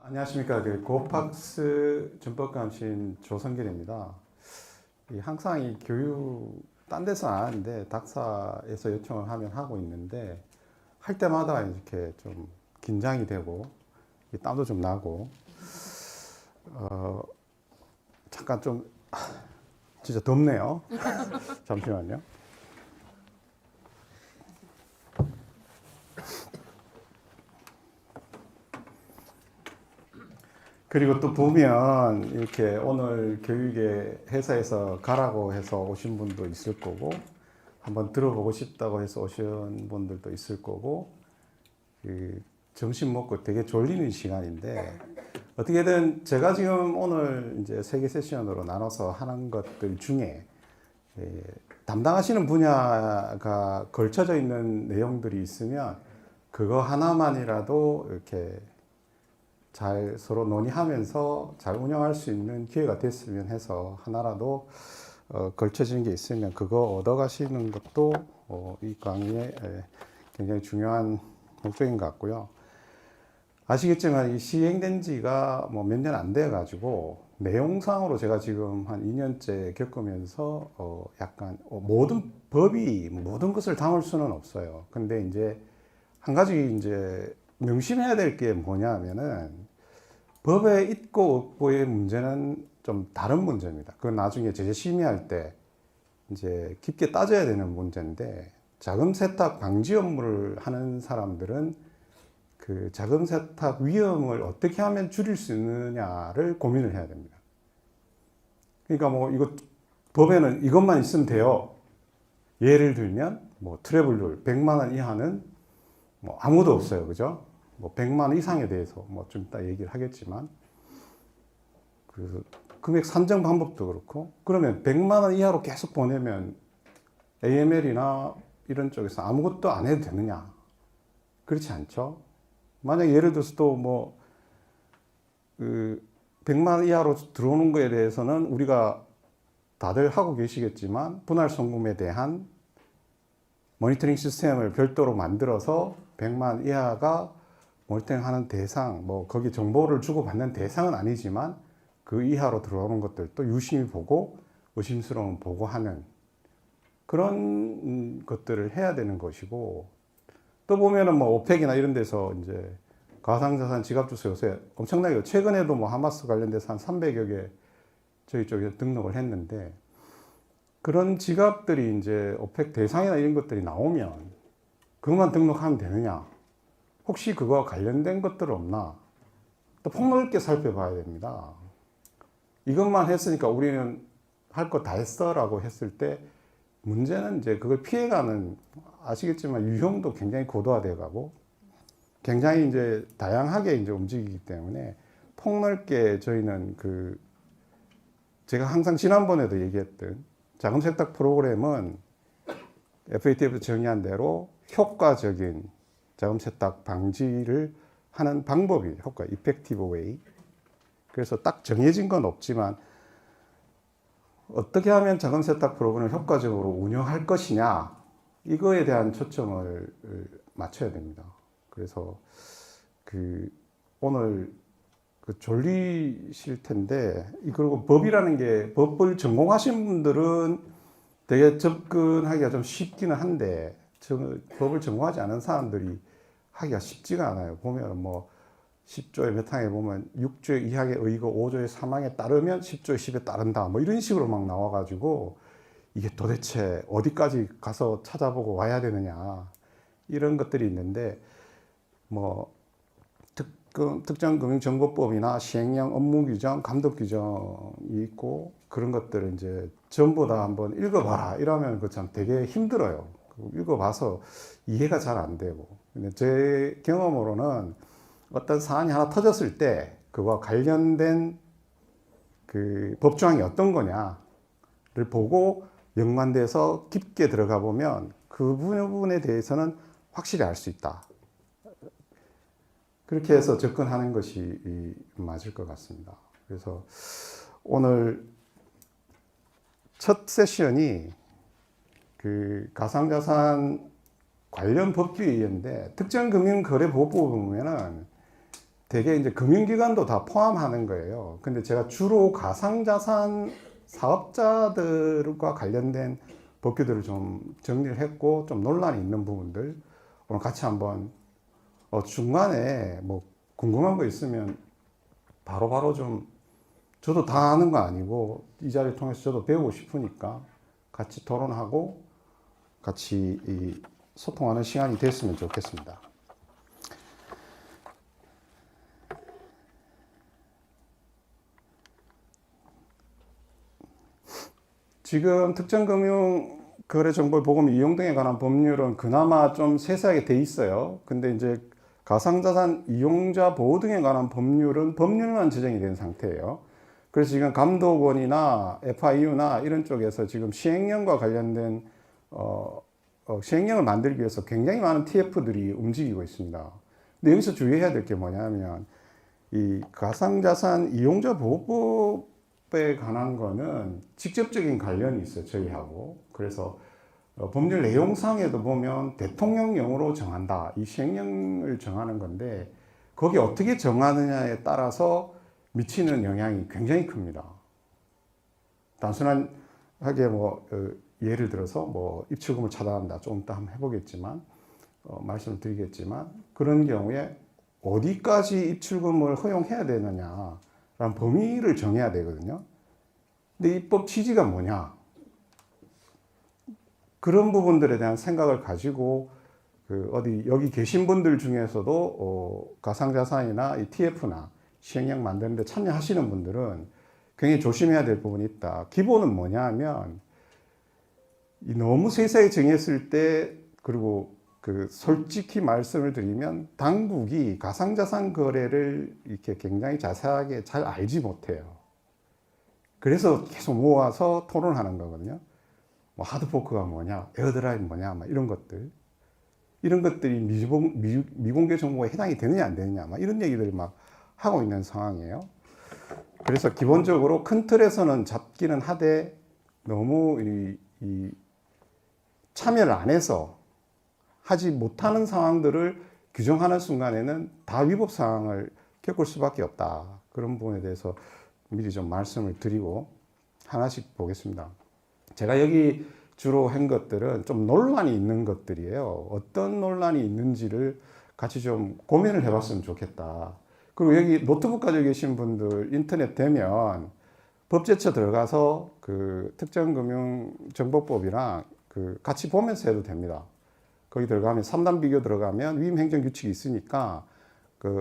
안녕하십니까. 고팍스 준법감신 조성길입니다. 항상 이 교육, 딴 데서 안 하는데, 닥사에서 요청을 하면 하고 있는데, 할 때마다 이렇게 좀 긴장이 되고, 땀도 좀 나고, 어, 잠깐 좀, 진짜 덥네요. 잠시만요. 그리고 또 보면 이렇게 오늘 교육에 회사에서 가라고 해서 오신 분도 있을 거고 한번 들어보고 싶다고 해서 오신 분들도 있을 거고 점심 먹고 되게 졸리는 시간인데 어떻게든 제가 지금 오늘 이제 3개 세션으로 나눠서 하는 것들 중에 담당하시는 분야가 걸쳐져 있는 내용들이 있으면 그거 하나만이라도 이렇게 잘 서로 논의하면서 잘 운영할 수 있는 기회가 됐으면 해서 하나라도 걸쳐진 게 있으면 그거 얻어가시는 것도 이 강의의 굉장히 중요한 목적인 것 같고요. 아시겠지만 이 시행된 지가 뭐 몇 년 안 돼 가지고 내용상으로 제가 지금 한 2년째 겪으면서 약간 모든 법이 모든 것을 담을 수는 없어요. 근데 이제 한 가지 이제 명심해야 될 게 뭐냐면은 법에 있고 없고의 문제는 좀 다른 문제입니다. 그건 나중에 제재 심의할 때 이제 깊게 따져야 되는 문제인데 자금 세탁 방지 업무를 하는 사람들은 그 자금 세탁 위험을 어떻게 하면 줄일 수 있느냐를 고민을 해야 됩니다. 그러니까 뭐 이거 법에는 이것만 있으면 돼요. 예를 들면 뭐 트래블룰 100만 원 이하는 뭐 아무도 없어요. 그죠? 뭐 100만 원 이상에 대해서 뭐 좀 이따 얘기를 하겠지만 그래서 금액 산정 방법도 그렇고 그러면 100만 원 이하로 계속 보내면 AML이나 이런 쪽에서 아무것도 안 해도 되느냐? 그렇지 않죠? 만약 예를 들어서 또 뭐 그 100만 원 이하로 들어오는 거에 대해서는 우리가 다들 하고 계시겠지만 분할 송금에 대한 모니터링 시스템을 별도로 만들어서 100만 이하가 모니터링하는 대상, 뭐 거기 정보를 주고받는 대상은 아니지만 그 이하로 들어오는 것들도 유심히 보고 의심스러운 보고하는 그런 것들을 해야 되는 것이고 또 보면은 뭐 오펙이나 이런 데서 이제 가상자산 지갑주소 요새 엄청나게 최근에도 뭐 하마스 관련돼서 한 300여 개 저희 쪽에 등록을 했는데 그런 지갑들이 이제 오펙 대상이나 이런 것들이 나오면 그것만 등록하면 되느냐? 혹시 그거와 관련된 것들 없나? 또 폭넓게 살펴봐야 됩니다. 이것만 했으니까 우리는 할 거 다 했어라고 했을 때 문제는 이제 그걸 피해가는 아시겠지만 유형도 굉장히 고도화돼 가고 굉장히 이제 다양하게 이제 움직이기 때문에 폭넓게 저희는 그 제가 항상 지난번에도 얘기했던 자금 세탁 프로그램은 FATF에서 정의한 대로 효과적인 자금 세탁 방지를 하는 방법이 효과, effective way. 그래서 딱 정해진 건 없지만 어떻게 하면 자금 세탁 프로그램을 효과적으로 운영할 것이냐 이거에 대한 초점을 맞춰야 됩니다. 그래서 그 오늘 그 졸리실 텐데 그리고 법이라는 게 법을 전공하신 분들은 되게 접근하기가 좀 쉽기는 한데 법을 전공하지 않은 사람들이 하기가 쉽지가 않아요. 보면 뭐 10조의 몇 항에 보면 6조의 2항에 의거 5조의 3항에 따르면 10조의 10에 따른다. 뭐 이런 식으로 막 나와가지고 이게 도대체 어디까지 가서 찾아보고 와야 되느냐. 이런 것들이 있는데 뭐 특정금융정보법이나 시행령 업무규정, 감독규정이 있고 그런 것들을 이제 전부 다 한번 읽어봐라. 이러면 그 참 되게 힘들어요. 읽어봐서 이해가 잘 안 되고. 근데 제 경험으로는 어떤 사안이 하나 터졌을 때 그와 관련된 그 법조항이 어떤 거냐를 보고 연관돼서 깊게 들어가 보면 그 부분에 대해서는 확실히 알 수 있다. 그렇게 해서 접근하는 것이 맞을 것 같습니다. 그래서 오늘 첫 세션이 그 가상자산 관련 법규위원회인데 특정금융거래보호법을 보면은 대개 이제 금융기관도 다 포함하는 거예요. 근데 제가 주로 가상자산 사업자들과 관련된 법규들을 좀 정리를 했고, 좀 논란이 있는 부분들 오늘 같이 한번 중간에 뭐 궁금한 거 있으면 바로바로 좀, 저도 다 아는 거 아니고 이 자리를 통해서 저도 배우고 싶으니까 같이 토론하고 같이 이 소통하는 시간이 됐으면 좋겠습니다. 지금 특정금융거래정보보험 이용 등에 관한 법률은 그나마 좀 세세하게 돼 있어요. 근데 이제 가상자산 이용자 보호 등에 관한 법률만 제정이 된 상태예요. 그래서 지금 감독원이나 FIU나 이런 쪽에서 지금 시행령과 관련된 시행령을 만들기 위해서 굉장히 많은 TF들이 움직이고 있습니다. 근데 여기서 주의해야 될 게 뭐냐면 이 가상자산 이용자 보호법에 관한 거는 직접적인 관련이 있어요, 저희하고. 그래서 법률 내용상에도 보면 대통령령으로 정한다, 이 시행령을 정하는 건데 거기 어떻게 정하느냐에 따라서 미치는 영향이 굉장히 큽니다. 단순하게 뭐 예를 들어서 뭐 입출금을 차단한다, 조금 이따 한번 해보겠지만 말씀을 드리겠지만, 그런 경우에 어디까지 입출금을 허용해야 되느냐라는 범위를 정해야 되거든요. 근데 입법 취지가 뭐냐, 그런 부분들에 대한 생각을 가지고 여기 계신 분들 중에서도 가상자산이나 이 TF나 시행령 만드는데 참여하시는 분들은 굉장히 조심해야 될 부분이 있다. 기본은 뭐냐 하면 너무 세세하게 정했을 때, 그리고 솔직히 말씀을 드리면 당국이 가상자산 거래를 이렇게 굉장히 자세하게 잘 알지 못해요. 그래서 계속 모아서 토론하는 거거든요. 뭐 하드포크가 뭐냐, 에어드라이브 뭐냐, 막 이런 것들이 미공개 정보에 해당이 되느냐 안 되느냐, 막 이런 얘기들을 막 하고 있는 상황이에요. 그래서 기본적으로 큰 틀에서는 잡기는 하되 너무 이 참여를 안 해서 하지 못하는 상황들을 규정하는 순간에는 다 위법 사항을 겪을 수밖에 없다. 그런 부분에 대해서 미리 좀 말씀을 드리고 하나씩 보겠습니다. 제가 여기 주로 한 것들은 좀 논란이 있는 것들이에요. 어떤 논란이 있는지를 같이 좀 고민을 해봤으면 좋겠다. 그리고 여기 노트북 가지고 계신 분들 인터넷 되면 법제처 들어가서 특정금융정보법이랑 같이 보면서 해도 됩니다. 거기 들어가면 3단 비교 들어가면 위임 행정 규칙이 있으니까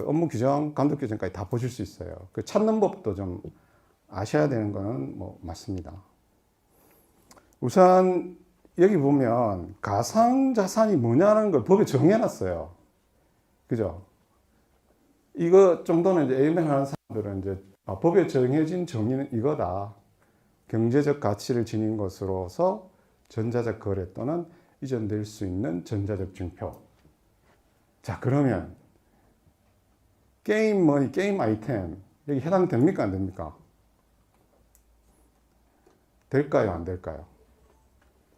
업무 규정, 감독 규정까지 다 보실 수 있어요. 찾는 법도 좀 아셔야 되는 거는 뭐 맞습니다. 우선 여기 보면 가상자산이 뭐냐는 걸 법에 정해놨어요. 그죠? 이거 정도는 이제 AML 하는 사람들은 이제 법에 정해진 정의는 이거다. 경제적 가치를 지닌 것으로서 전자적 거래 또는 이전될 수 있는 전자적 증표. 자, 그러면 게임 머니, 게임 아이템 여기 해당됩니까 안 됩니까? 될까요 안 될까요?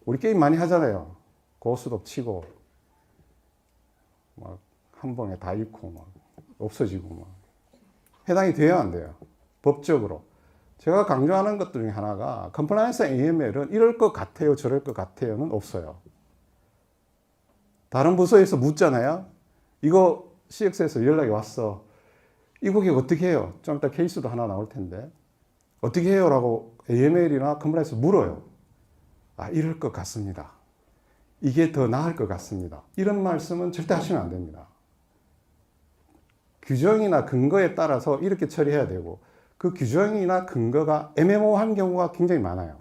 우리 게임 많이 하잖아요. 고수도 치고 막 한 번에 다 잃고 막 없어지고 막. 해당이 돼요 안 돼요? 법적으로. 제가 강조하는 것들 중에 하나가 컴플라이언스 AML은 이럴 것 같아요 저럴 것 같아요는 없어요. 다른 부서에서 묻잖아요. 이거 CX에서 연락이 왔어. 이 고객 어떻게 해요? 좀 이따 케이스도 하나 나올 텐데 어떻게 해요? 라고 AML이나 컴플라이언스 물어요. 아, 이럴 것 같습니다. 이게 더 나을 것 같습니다. 이런 말씀은 절대 하시면 안 됩니다. 규정이나 근거에 따라서 이렇게 처리해야 되고 그 규정이나 근거가 애매모호한 경우가 굉장히 많아요.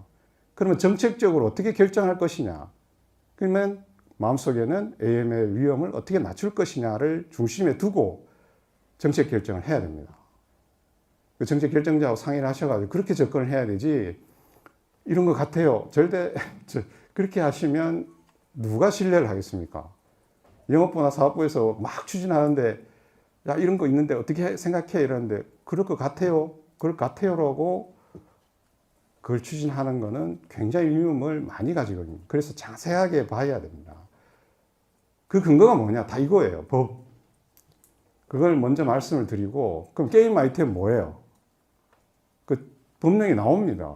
그러면 정책적으로 어떻게 결정할 것이냐. 그러면 마음속에는 AML 위험을 어떻게 낮출 것이냐를 중심에 두고 정책 결정을 해야 됩니다. 그 정책 결정자하고 상의를 하셔가지고 그렇게 접근을 해야 되지 이런 것 같아요. 절대 그렇게 하시면 누가 신뢰를 하겠습니까? 영업부나 사업부에서 막 추진하는데 야 이런 거 있는데 어떻게 생각해 이러는데 그럴 것 같아요. 그럴 것 같아요라고 그걸 추진하는 거는 굉장히 위험을 많이 가지고 있습니다. 그래서 자세하게 봐야 됩니다. 그 근거가 뭐냐? 다 이거예요. 법. 그걸 먼저 말씀을 드리고, 그럼 게임 아이템 뭐예요? 그 법령이 나옵니다.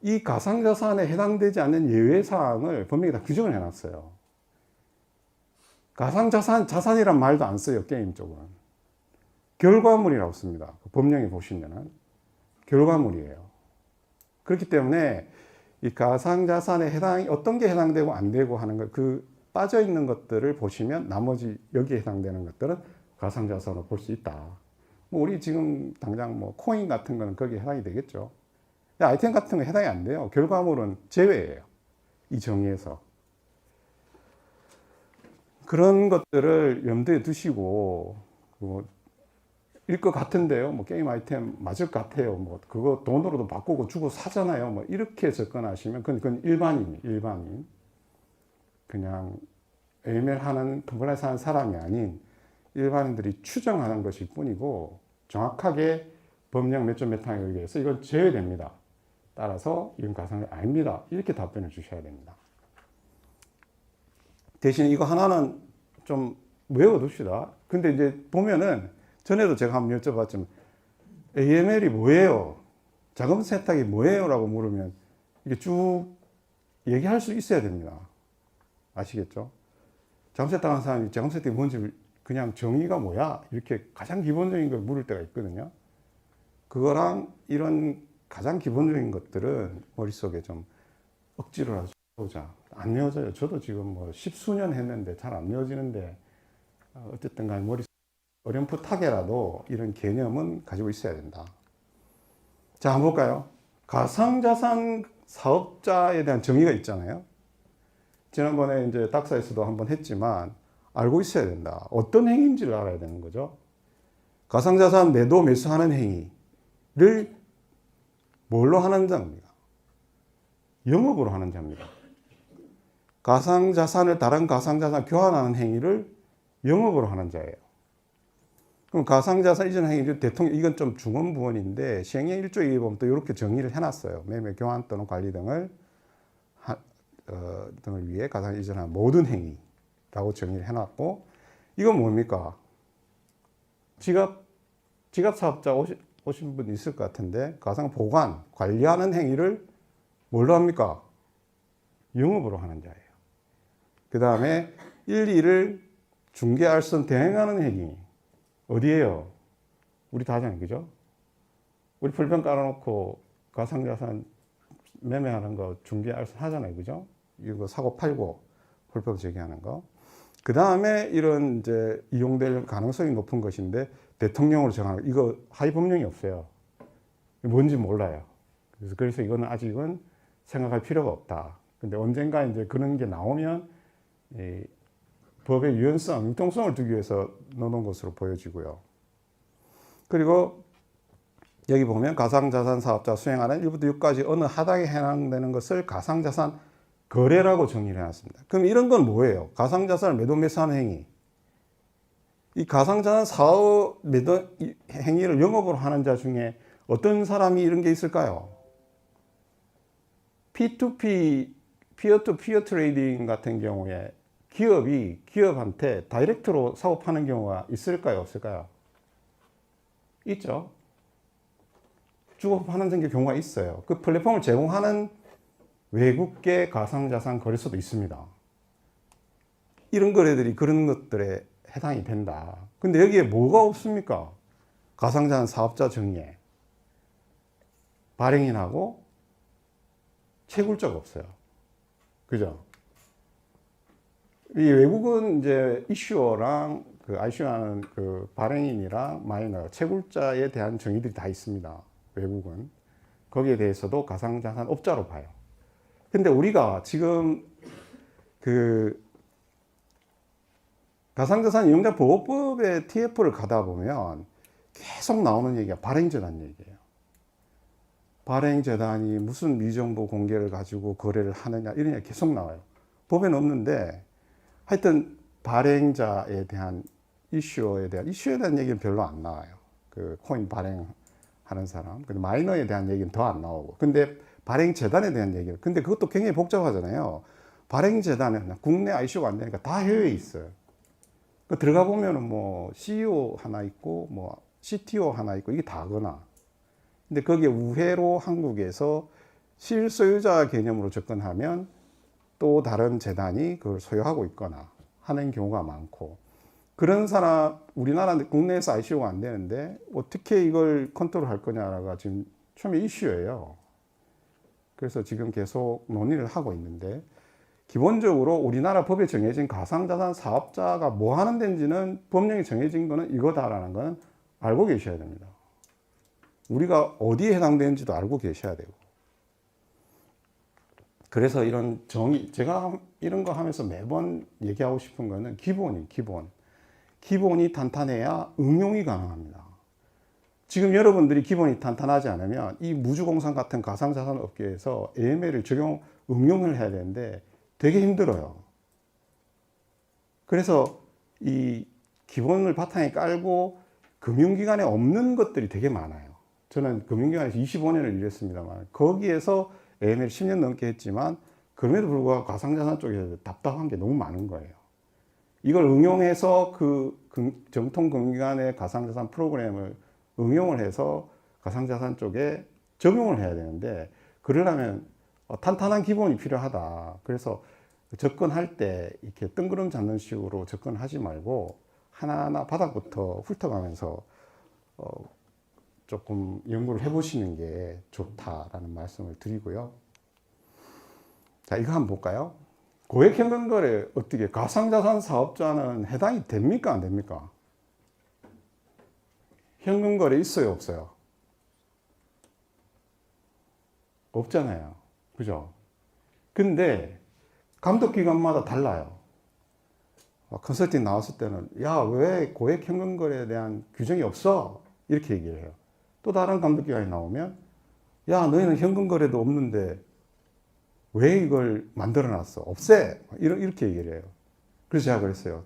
이 가상자산에 해당되지 않는 예외사항을 법령이 다 규정을 해놨어요. 자산이란 말도 안 써요, 게임 쪽은. 결과물이라고 씁니다. 법령에 보시면은. 결과물이에요. 그렇기 때문에 이 가상자산에 어떤 게 해당되고 안 되고 하는 것, 빠져 있는 것들을 보시면 나머지 여기에 해당되는 것들은 가상자산으로 볼 수 있다. 뭐 우리 지금 당장 뭐 코인 같은 거는 거기에 해당이 되겠죠. 아이템 같은 거 해당이 안 돼요. 결과물은 제외예요. 이 정의에서. 그런 것들을 염두에 두시고, 일 것 같은데요. 뭐 게임 아이템 맞을 것 같아요. 뭐 그거 돈으로도 바꾸고 주고 사잖아요. 뭐 이렇게 접근하시면 그건 일반인. 그냥 AML 하는 컴플라이언스 하는 사람이 아닌 일반인들이 추정하는 것일 뿐이고, 정확하게 법령 몇 점 몇 항에 의해서 이건 제외됩니다. 따라서 이건 가상이 아닙니다. 이렇게 답변을 주셔야 됩니다. 대신 이거 하나는 좀 외워둡시다. 근데 이제 보면은 전에도 제가 한번 여쭤봤지만 AML이 뭐예요? 자금 세탁이 뭐예요? 라고 물으면 이게 쭉 얘기할 수 있어야 됩니다. 아시겠죠? 자금 세탁하는 사람이 자금 세탁이 뭔지 그냥 정의가 뭐야? 이렇게 가장 기본적인 걸 물을 때가 있거든요. 그거랑 이런 가장 기본적인 것들은 머릿속에 좀 억지로 하자. 안 외워져요. 저도 지금 뭐 십수년 했는데 잘 안 외워지는데, 어쨌든 간에 머릿속에 어렴풋하게라도 이런 개념은 가지고 있어야 된다. 자, 한번 볼까요? 가상자산 사업자에 대한 정의가 있잖아요. 지난번에 이제 닥사에서도 한번 했지만 알고 있어야 된다. 어떤 행위인지를 알아야 되는 거죠. 가상자산 매도 매수하는 행위를 뭘로 하는 자입니다. 영업으로 하는 자입니다. 가상자산을 다른 가상자산 교환하는 행위를 영업으로 하는 자예요. 그럼 가상자산 이전 행위, 이건 좀 중언부언인데 시행령 1조에 보면 또 이렇게 정의를 해놨어요. 매매, 교환 또는 관리 등을 위해 가상 이전한 모든 행위라고 정의를 해놨고, 이건 뭡니까? 지갑 사업자 오신 분 있을 것 같은데, 가상 보관, 관리하는 행위를 뭘로 합니까? 영업으로 하는 자예요. 그 다음에 1, 2를 중개, 알선, 대행하는 행위. 어디에요? 우리 다 하잖아요. 그죠? 우리 풀병 깔아놓고 가상자산 매매하는 거 중개, 알선 하잖아요. 그죠? 이거 사고 팔고 불법 제기하는 거. 그 다음에 이런 이제 이용될 가능성이 높은 것인데 대통령으로 정하는 거. 이거 하위 법령이 없어요. 뭔지 몰라요. 그래서 이거는 아직은 생각할 필요가 없다. 근데 언젠가 이제 그런 게 나오면 이 법의 유연성, 융통성을 두기 위해서 넣어놓은 것으로 보여지고요. 그리고 여기 보면 가상자산 사업자 수행하는 1부터 6까지 어느 하단에 해당되는 것을 가상자산 거래라고 정의를 해놨습니다. 그럼 이런 건 뭐예요? 가상자산을 매도 매수하는 행위. 이 가상자산 사업 매도 행위를 영업으로 하는 자 중에 어떤 사람이 이런 게 있을까요? P2P, 피어-투-피어 트레이딩 같은 경우에 기업이 기업한테 다이렉트로 사업하는 경우가 있을까요? 없을까요? 있죠. 주고 파는 경우가 있어요. 그 플랫폼을 제공하는 외국계 가상자산 거래소도 있습니다. 이런 거래들이 그런 것들에 해당이 된다. 근데 여기에 뭐가 없습니까? 가상자산 사업자 정의에 발행인하고 채굴자가 없어요. 그죠? 이 외국은 이제 이슈어랑 그 ICO하는 그 발행인이랑 마이너, 채굴자에 대한 정의들이 다 있습니다. 외국은. 거기에 대해서도 가상자산 업자로 봐요. 근데 우리가 지금 그 가상자산 이용자 보호법의 TF를 가다 보면 계속 나오는 얘기가 발행재단 얘기예요. 발행재단이 무슨 미정보 공개를 가지고 거래를 하느냐 이런 얘기 계속 나와요. 법에는 없는데 하여튼 발행자에 대한 이슈에 대한 얘기는 별로 안 나와요. 그 코인 발행하는 사람. 근데 마이너에 대한 얘기는 더 안 나오고. 근데 발행재단에 대한 얘기는. 근데 그것도 굉장히 복잡하잖아요. 발행재단은 국내 ICO가 안 되니까 다 해외에 있어요. 그 들어가 보면은 뭐 CEO 하나 있고 뭐 CTO 하나 있고 이게 다거나. 근데 거기에 우회로 한국에서 실소유자 개념으로 접근하면 또 다른 재단이 그걸 소유하고 있거나 하는 경우가 많고, 그런 사람, 우리나라 국내에서 ICO가 안 되는데 어떻게 이걸 컨트롤할 거냐가 지금 처음에 이슈예요. 그래서 지금 계속 논의를 하고 있는데, 기본적으로 우리나라 법에 정해진 가상자산 사업자가 뭐 하는 데인지는 법령에 정해진 거는 이거다라는 거는 알고 계셔야 됩니다. 우리가 어디에 해당되는지도 알고 계셔야 되고. 그래서 이런 정의, 제가 이런 거 하면서 매번 얘기하고 싶은 거는 기본이 탄탄해야 응용이 가능합니다. 지금 여러분들이 기본이 탄탄하지 않으면 이 무주공산 같은 가상자산 업계에서 AML을 응용을 해야 되는데 되게 힘들어요. 그래서 이 기본을 바탕에 깔고 금융기관에 없는 것들이 되게 많아요. 저는 금융기관에서 25년을 일했습니다만 거기에서 AML 10년 넘게 했지만 그럼에도 불구하고 가상자산 쪽에 답답한 게 너무 많은 거예요. 이걸 응용해서 그 정통 금융기관의 가상자산 프로그램을 응용을 해서 가상자산 쪽에 적용을 해야 되는데, 그러려면 탄탄한 기본이 필요하다. 그래서 접근할 때 이렇게 뜬구름 잡는 식으로 접근하지 말고 하나하나 바닥부터 훑어가면서 조금 연구를 해보시는 게 좋다라는 말씀을 드리고요. 자, 이거 한번 볼까요? 고액현금거래 어떻게 가상자산 사업자는 해당이 됩니까? 안 됩니까? 현금거래 있어요? 없어요? 없잖아요. 그죠? 근데 감독기관마다 달라요. 컨설팅 나왔을 때는 야, 왜 고액 현금거래에 대한 규정이 없어? 이렇게 얘기를 해요. 또 다른 감독기관이 나오면 야, 너희는 현금거래도 없는데 왜 이걸 만들어 놨어? 없애! 이렇게 얘기를 해요. 그래서 제가 그랬어요.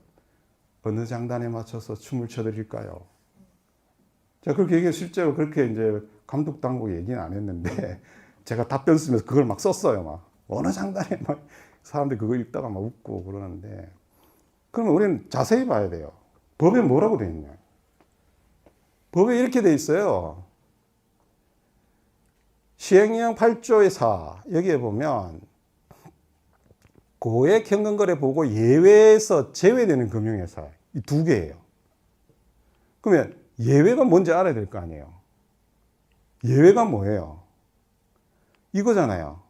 어느 장단에 맞춰서 춤을 춰드릴까요? 제가 그렇게 얘기해서 실제로 그렇게 이제 감독 당국이 얘기는 안 했는데 제가 답변 쓰면서 그걸 막 썼어요. 막 어느 장단에 막 사람들이 그거 읽다가 막 웃고 그러는데, 그러면 우리는 자세히 봐야 돼요. 법에 뭐라고 돼 있냐? 법에 이렇게 돼 있어요. 시행령 8조의 4 여기에 보면 고액 현금거래 보고 예외에서 제외되는 금융회사 이 두 개예요. 그러면 예외가 뭔지 알아야 될 거 아니에요. 예외가 뭐예요? 이거잖아요.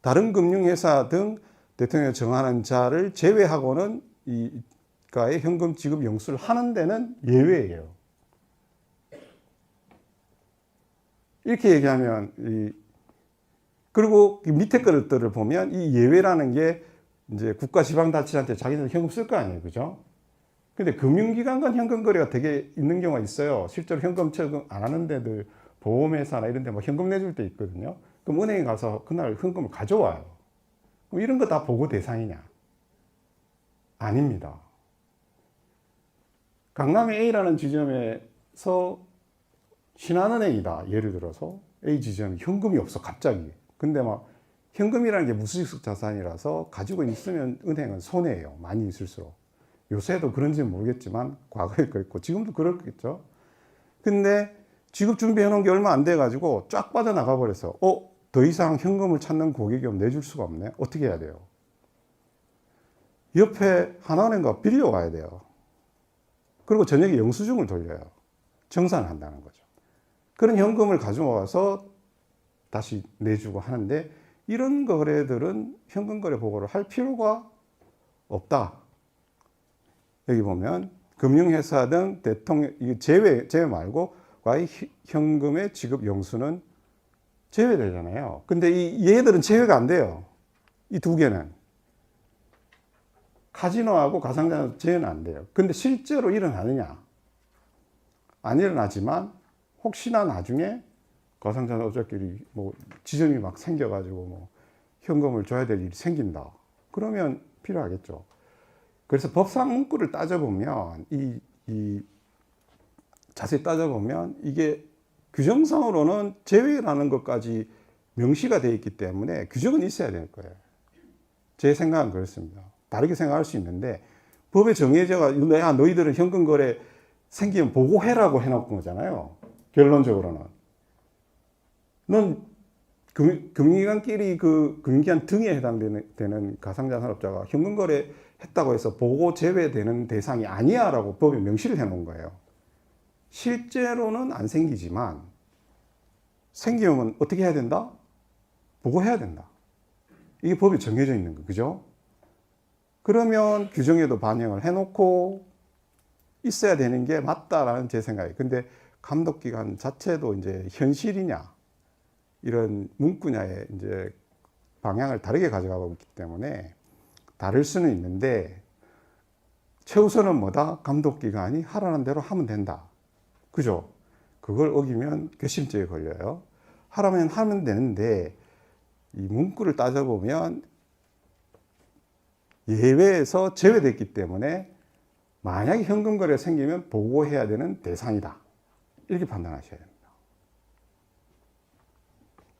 다른 금융회사 등 대통령이 정하는 자를 제외하고는 이가의 현금 지급 영수를 하는 데는 예외예요. 이렇게 얘기하면 그리고 밑에 것들을 보면 이 예외라는 게 이제 국가 지방자치한테 자기들 현금 쓸 거 아니에요, 그죠? 근데 금융기관 간 현금 거래가 되게 있는 경우가 있어요. 실제로 현금 처금 안 하는 데들, 보험회사나 이런 데 뭐 현금 내줄 때 있거든요. 그럼 은행에 가서 그날 현금을 가져와요. 그럼 이런 거 다 보고 대상이냐? 아닙니다. 강남의 A라는 지점에서 신한은행이다. 예를 들어서 A 지점이 현금이 없어, 갑자기. 근데 막 현금이라는 게 무수익 자산이라서 가지고 있으면 은행은 손해예요. 많이 있을수록. 요새도 그런지는 모르겠지만 과거에 그랬고 지금도 그렇겠죠. 근데 지급 준비해 놓은 게 얼마 안 돼 가지고 쫙 빠져나가 버려서 더 이상 현금을 찾는 고객이 내줄 수가 없네. 어떻게 해야 돼요? 옆에 하나은행과 빌려와야 돼요. 그리고 저녁에 영수증을 돌려요. 정산을 한다는 거죠. 그런 현금을 가져와서 다시 내주고 하는데, 이런 거래들은 현금 거래 보고를 할 필요가 없다. 여기 보면 금융회사 등 대통령 제외 말고 과의 현금의 지급 영수는 제외되잖아요. 근데 얘들은 제외가 안 돼요. 이 두 개는 카지노하고 가상자산 제외는 안 돼요. 근데 실제로 일어나느냐? 안 일어나지만 혹시나 나중에 가상자산 업자끼리 뭐 지점이 막 생겨가지고 뭐 현금을 줘야 될 일이 생긴다. 그러면 필요하겠죠. 그래서 법상 문구를 따져보면 자세히 따져보면 이게 규정상으로는 제외라는 것까지 명시가 되어 있기 때문에 규정은 있어야 될 거예요. 제 생각은 그렇습니다. 다르게 생각할 수 있는데 법에 정해져가 야 너희들은 현금 거래 생기면 보고해라고 해놓은 거잖아요. 결론적으로는. 넌 금융기관끼리 그 금융기관 등에 해당되는 가상자산업자가 현금 거래 했다고 해서 보고 제외되는 대상이 아니야 라고 법에 명시를 해 놓은 거예요. 실제로는 안 생기지만 생기면 어떻게 해야 된다? 보고해야 된다. 이게 법에 정해져 있는 거, 그죠? 그러면 규정에도 반영을 해놓고 있어야 되는 게 맞다라는 제 생각이에요. 근데 감독기관 자체도 이제 현실이냐, 이런 문구냐의 이제 방향을 다르게 가져가고 있기 때문에 다를 수는 있는데, 최우선은 뭐다? 감독기관이 하라는 대로 하면 된다. 그죠? 그걸 어기면 괘씸죄에 걸려요. 하라면 하면 되는데, 이 문구를 따져보면 예외에서 제외됐기 때문에 만약에 현금 거래가 생기면 보고해야 되는 대상이다. 이렇게 판단하셔야 됩니다.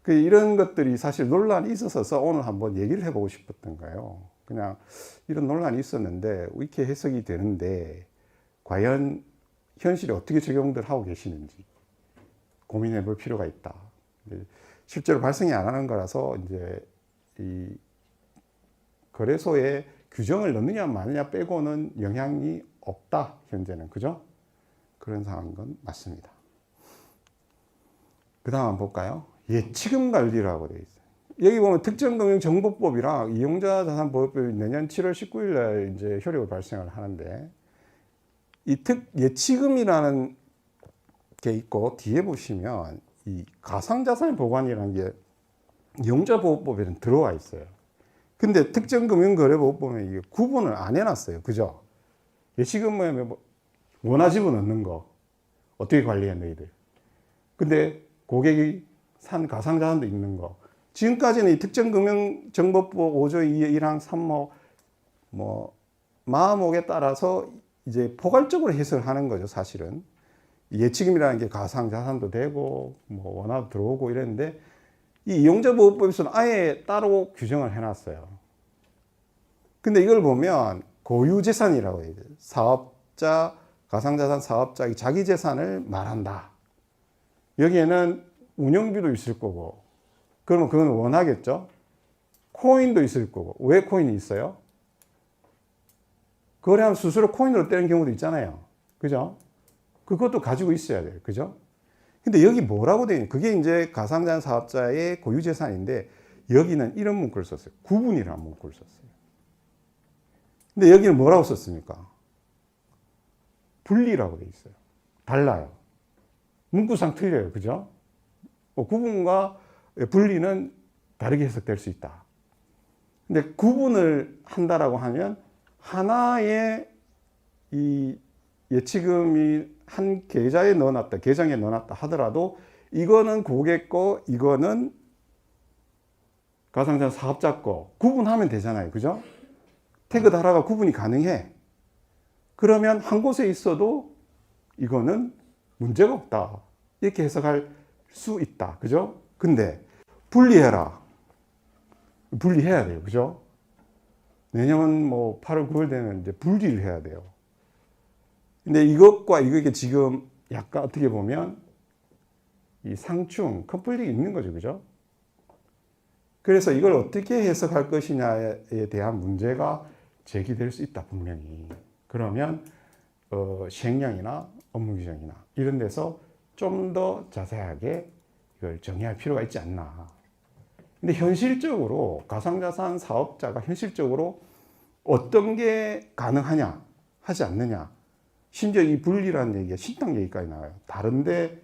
이런 것들이 사실 논란이 있어서 오늘 한번 얘기를 해보고 싶었던 거예요. 그냥 이런 논란이 있었는데 이렇게 해석이 되는데 과연 현실에 어떻게 적용들 하고 계시는지 고민해 볼 필요가 있다. 실제로 발생이 안 하는 거라서 이제 이 거래소에 규정을 넣느냐 마느냐 빼고는 영향이 없다. 현재는. 그죠? 그런 상황인 건 맞습니다. 그 다음 한번 볼까요? 예치금 관리라고 되어 있어요. 여기 보면 특정금융정보법이랑 이용자자산보호법이 내년 7월 19일 날 이제 효력을 발생을 하는데, 이 예치금이라는 게 있고 뒤에 보시면 이 가상자산 보관이라는 게 이용자보호법에는 들어와 있어요. 근데 특정금융거래보호법에 이게 구분을 안 해놨어요. 그죠? 예치금에 뭐 원화지분 얻는 거 어떻게 관리해 너희들? 근데 고객이 산 가상자산도 있는 거. 지금까지는 이 특정금융정보법 5조 2의 1항 3호 뭐 마음목에 따라서 이제 포괄적으로 해석을 하는 거죠. 사실은 예치금이라는 게 가상자산도 되고 뭐 원화도 들어오고 이랬는데, 이 이용자보호법에서는 아예 따로 규정을 해놨어요. 근데 이걸 보면 고유재산이라고 해요. 사업자, 가상자산 사업자의 자기 재산을 말한다. 여기에는 운영비도 있을 거고, 그러면 그건 원하겠죠? 코인도 있을 거고. 왜 코인이 있어요? 거래하면 스스로 코인으로 떼는 경우도 있잖아요. 그죠? 그것도 가지고 있어야 돼요. 그죠? 근데 여기 뭐라고 되어 있냐? 그게 이제 가상자산 사업자의 고유재산인데, 여기는 이런 문구를 썼어요. 구분이라는 문구를 썼어요. 근데 여기는 뭐라고 썼습니까? 분리라고 되어 있어요. 달라요. 문구상 틀려요. 그죠? 구분과 분리는 다르게 해석될 수 있다. 근데 구분을 한다라고 하면 하나의 이 예치금이 한 계좌에 넣어놨다, 계정에 넣어놨다 하더라도 이거는 고객 거, 이거는 가상자산 사업자 거 구분하면 되잖아요. 그죠? 태그 달아가 구분이 가능해. 그러면 한 곳에 있어도 이거는 문제가 없다. 이렇게 해석할 수 있다. 그죠? 근데 분리해라. 분리해야 돼요. 그죠? 내년 뭐 8월 9월 되면 이제 분리를 해야 돼요. 근데 이것과 이게 지금 약간 어떻게 보면 이 상충, 컨플릭이 있는 거죠. 그죠? 그래서 이걸 어떻게 해석할 것이냐에 대한 문제가 제기될 수 있다. 분명히. 그러면 시행령이나 업무규정이나 이런 데서 좀 더 자세하게 이걸 정의할 필요가 있지 않나. 근데 현실적으로 가상자산 사업자가 현실적으로 어떤 게 가능하냐 하지 않느냐. 심지어 이 분리라는 얘기가 신탁 얘기까지 나와요. 다른데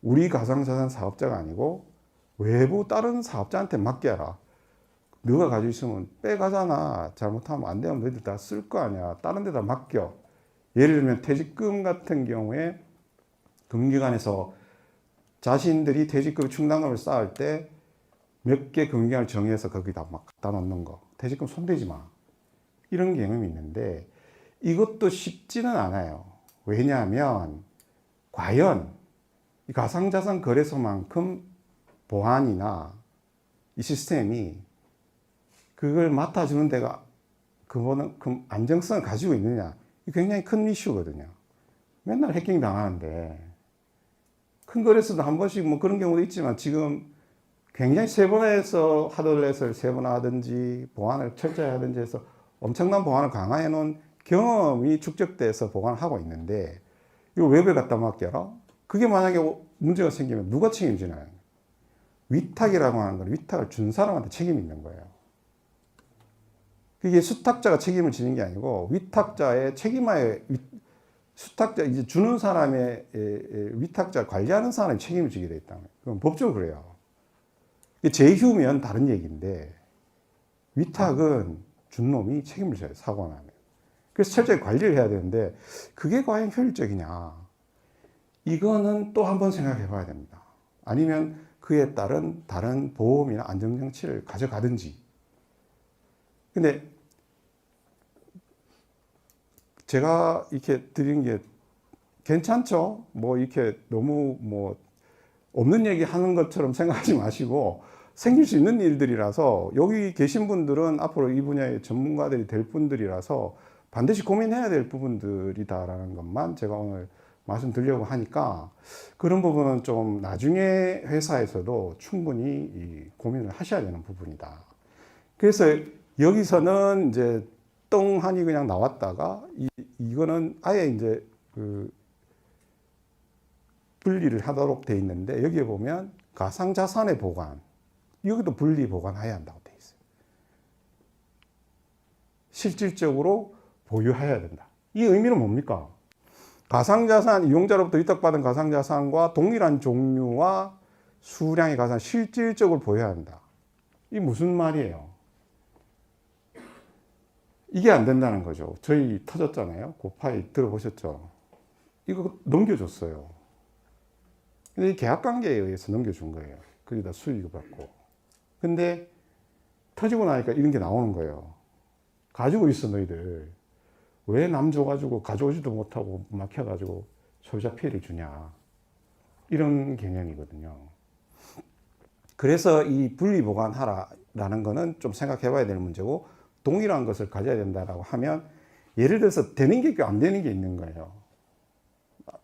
우리 가상자산 사업자가 아니고 외부 다른 사업자한테 맡겨라. 너가 가지고 있으면 빼가잖아. 잘못하면 안 되면 너희들 다 쓸 거 아니야. 다른 데다 맡겨. 예를 들면 퇴직금 같은 경우에 금융기관에서 자신들이 퇴직금 충당금을 쌓을 때 몇 개 금융기관을 정해서 거기다 막 갖다 놓는 거. 퇴직금 손대지 마. 이런 개념이 있는데 이것도 쉽지는 않아요. 왜냐하면 과연 이 가상자산 거래소만큼 보안이나 이 시스템이 그걸 맡아주는 데가 그거는 그럼 안정성을 가지고 있느냐? 이 굉장히 큰 이슈거든요. 맨날 해킹 당하는데 큰 거래소도 한 번씩 뭐 그런 경우도 있지만 지금 굉장히 세분화해서 하드렛을 세분화하든지 보안을 철저히 하든지 해서 엄청난 보안을 강화해 놓은 경험이 축적돼서 보관을 하고 있는데 이거 외부에 갖다 맡겨라? 그게 만약에 문제가 생기면 누가 책임지나요? 위탁이라고 하는 건 위탁을 준 사람한테 책임이 있는 거예요. 그게 수탁자가 책임을 지는 게 아니고 위탁자의 책임하에 수탁자 이제 주는 사람의 위탁자 관리하는 사람이 책임을 지게 돼 있다는 거예요. 그건 법적으로 그래요. 재휴면 다른 얘기인데 위탁은 준 놈이 책임을 져요. 사고 나면. 그래서 철저히 관리를 해야 되는데 그게 과연 효율적이냐? 이거는 또 한 번 생각해 봐야 됩니다. 아니면 그에 따른 다른 보험이나 안전장치를 가져가든지. 근데 제가 이렇게 드린 게 괜찮죠? 뭐 이렇게 너무 뭐 없는 얘기 하는 것처럼 생각하지 마시고 생길 수 있는 일들이라서 여기 계신 분들은 앞으로 이 분야의 전문가들이 될 분들이라서 반드시 고민해야 될 부분들이다라는 것만 제가 오늘 말씀드리려고 하니까 그런 부분은 좀 나중에 회사에서도 충분히 고민을 하셔야 되는 부분이다. 그래서 여기서는 이제 똥하니 그냥 나왔다가 이거는 아예 이제 그 분리를 하도록 돼 있는데 여기에 보면 가상자산의 보관 여기도 분리 보관해야 한다고 돼 있어요. 실질적으로 보유해야 된다. 이 의미는 뭡니까? 가상자산, 이용자로부터 위탁받은 가상자산과 동일한 종류와 수량의 가상 실질적으로 보여야 한다. 이게 무슨 말이에요? 이게 안 된다는 거죠. 저희 터졌잖아요. 그 파일 들어보셨죠? 이거 넘겨줬어요. 근데 이 계약관계에 의해서 넘겨준 거예요. 거기다 수익을 받고. 근데 터지고 나니까 이런 게 나오는 거예요. 가지고 있어 너희들. 왜 남 줘가지고 가져오지도 못하고 막혀가지고 소유자 피해를 주냐. 이런 개념이거든요. 그래서 이 분리보관하라라는 거는 좀 생각해 봐야 될 문제고 동일한 것을 가져야 된다라고 하면 예를 들어서 되는 게 있고 안 되는 게 있는 거예요.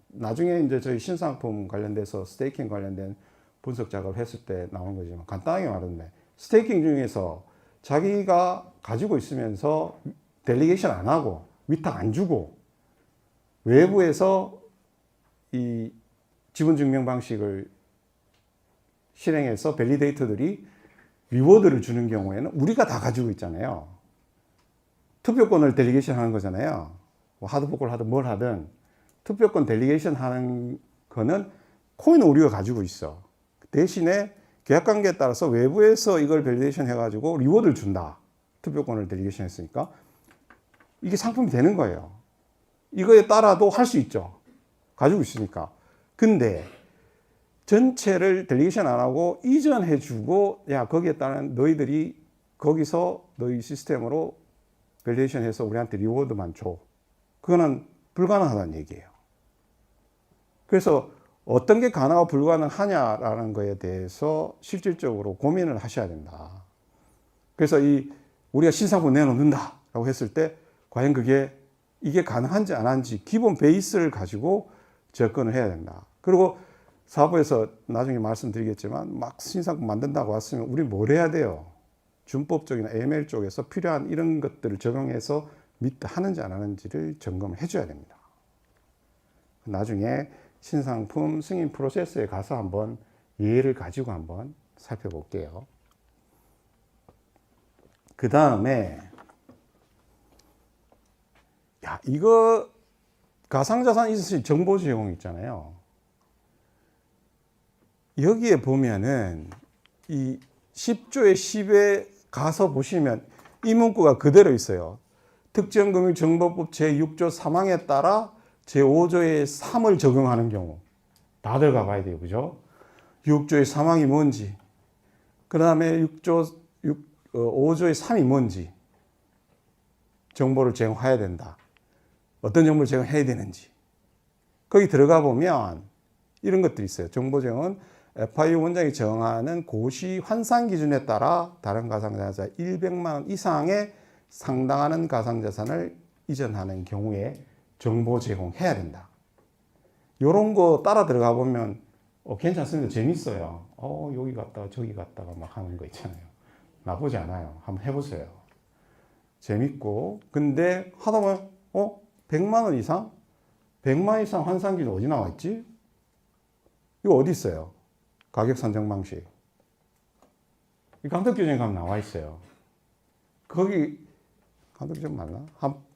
나중에 이제 저희 신상품 관련돼서 스테이킹 관련된 분석 작업을 했을 때 나온 거지만 간단하게 말하면 스테이킹 중에서 자기가 가지고 있으면서 델리게이션 안 하고 위탁 안 주고 외부에서 이 지분증명 방식을 실행해서 밸리데이터들이 리워드를 주는 경우에는 우리가 다 가지고 있잖아요. 투표권을 델리게이션 하는 거잖아요. 뭐 하드포크를 하든 뭘 하든 투표권 델리게이션 하는 거는 코인은 우리가 가지고 있어. 대신에 계약관계에 따라서 외부에서 이걸 밸리데이션 해가지고 리워드를 준다. 투표권을 델리게이션 했으니까. 이게 상품이 되는 거예요. 이거에 따라도 할 수 있죠. 가지고 있으니까. 근데 전체를 델리게이션 안 하고 이전해 주고 야 거기에 따른 너희들이 거기서 너희 시스템으로 밸리데이션 해서 우리한테 리워드만 줘. 그거는 불가능하다는 얘기예요. 그래서 어떤 게 가능하고 불가능하냐라는 거에 대해서 실질적으로 고민을 하셔야 된다. 그래서 우리가 신상품 내놓는다라고 했을 때 과연 이게 가능한지 안 한지 기본 베이스를 가지고 접근을 해야 된다. 그리고 사업부에서 나중에 말씀드리겠지만 막 신상품 만든다고 왔으면 우리 뭘 해야 돼요? 준법 쪽이나 AML 쪽에서 필요한 이런 것들을 적용해서 하는지 안 하는지를 점검해 줘야 됩니다. 나중에 신상품 승인 프로세스에 가서 한번 예를 가지고 한번 살펴볼게요. 그 다음에 이거 가상자산 있으신 정보 제공 있잖아요. 여기에 보면은 이 10조의 10에 가서 보시면 이 문구가 그대로 있어요. 특정금융정보법 제6조 3항에 따라 제5조의 3을 적용하는 경우 다 들어가 봐야 돼요. 그죠? 6조의 3항이 뭔지 그 다음에 5조의 3이 뭔지 정보를 제공해야 된다. 어떤 정보를 제공해야 되는지 거기 들어가 보면 이런 것들이 있어요. 정보 제공은 FIU 원장이 정하는 고시 환산 기준에 따라 다른 가상자산 100만 원 이상의 상당하는 가상자산을 이전하는 경우에 정보 제공해야 된다. 이런 거 따라 들어가 보면 괜찮습니다. 재밌어요. 여기 갔다가 저기 갔다가 막 하는 거 있잖아요. 나쁘지 않아요. 한번 해보세요. 재밌고, 근데 하다 보면 100만 원 이상? 100만 이상 환산기는 어디 나와 있지? 이거 어디 있어요? 가격 산정 방식. 이 감독규정에 가면 나와 있어요. 거기 감독규정 맞나?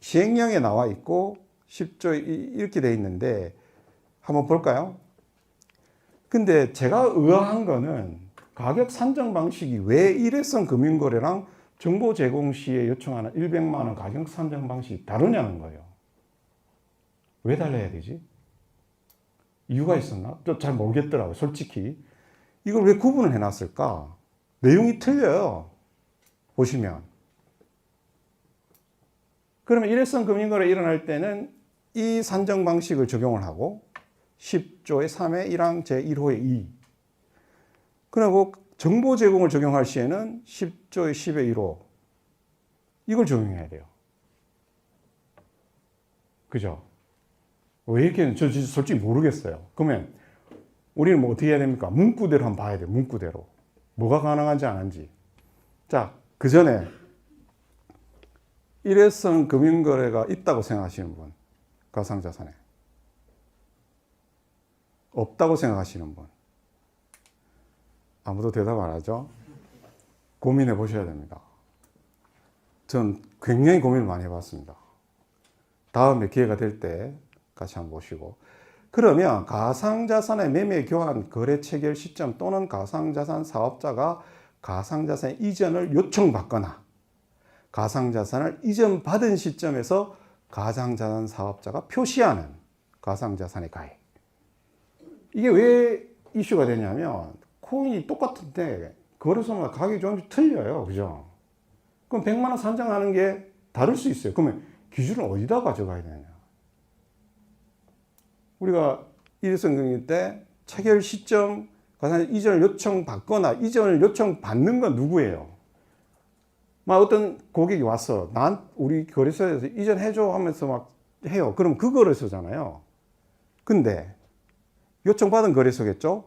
시행령에 나와 있고 10조 이렇게 돼 있는데 한번 볼까요? 근데 제가 의아한 거는 가격 산정 방식이 왜 일회성 금융거래랑 정보 제공 시에 요청하는 100만 원 가격 산정 방식이 다르냐는 거예요. 왜 달라야 되지? 이유가 있었나? 또 잘 모르겠더라고요. 솔직히. 이걸 왜 구분을 해놨을까? 내용이 틀려요. 보시면. 그러면 일회성 금융거래 일어날 때는 이 산정 방식을 적용을 하고 10조의 3의 1항 제1호의 2. 그리고 정보 제공을 적용할 시에는 10조의 10의 1호. 이걸 적용해야 돼요. 그죠? 왜 이렇게, 저 솔직히 모르겠어요. 그러면 우리는 뭐 어떻게 해야 됩니까? 문구대로 한번 봐야 돼요. 문구대로. 뭐가 가능한지 안 한지. 자, 그 전에 일회성 금융거래가 있다고 생각하시는 분. 가상자산에. 없다고 생각하시는 분. 아무도 대답 안 하죠? 고민해 보셔야 됩니다. 전 굉장히 고민을 많이 해봤습니다. 다음에 기회가 될 때 같이 한번 보시고. 그러면 가상자산의 매매 교환 거래 체결 시점 또는 가상자산 사업자가 가상자산 이전을 요청받거나 가상자산을 이전받은 시점에서 가상자산 사업자가 표시하는 가상자산의 가액. 이게 왜 이슈가 되냐면 코인이 똑같은데 거래소마다 가격이 조금씩 틀려요. 그죠? 그럼 100만 원 산정하는 게 다를 수 있어요. 그러면 기준을 어디다 가져가야 되냐? 우리가 일회성 금융 때 체결 시점 가상 이전을 요청받거나 이전을 요청받는 건 누구예요? 막 어떤 고객이 왔어. 우리 거래소에서 이전해줘 하면서 막 해요. 그럼 그 거래소잖아요. 근데 요청받은 거래소겠죠?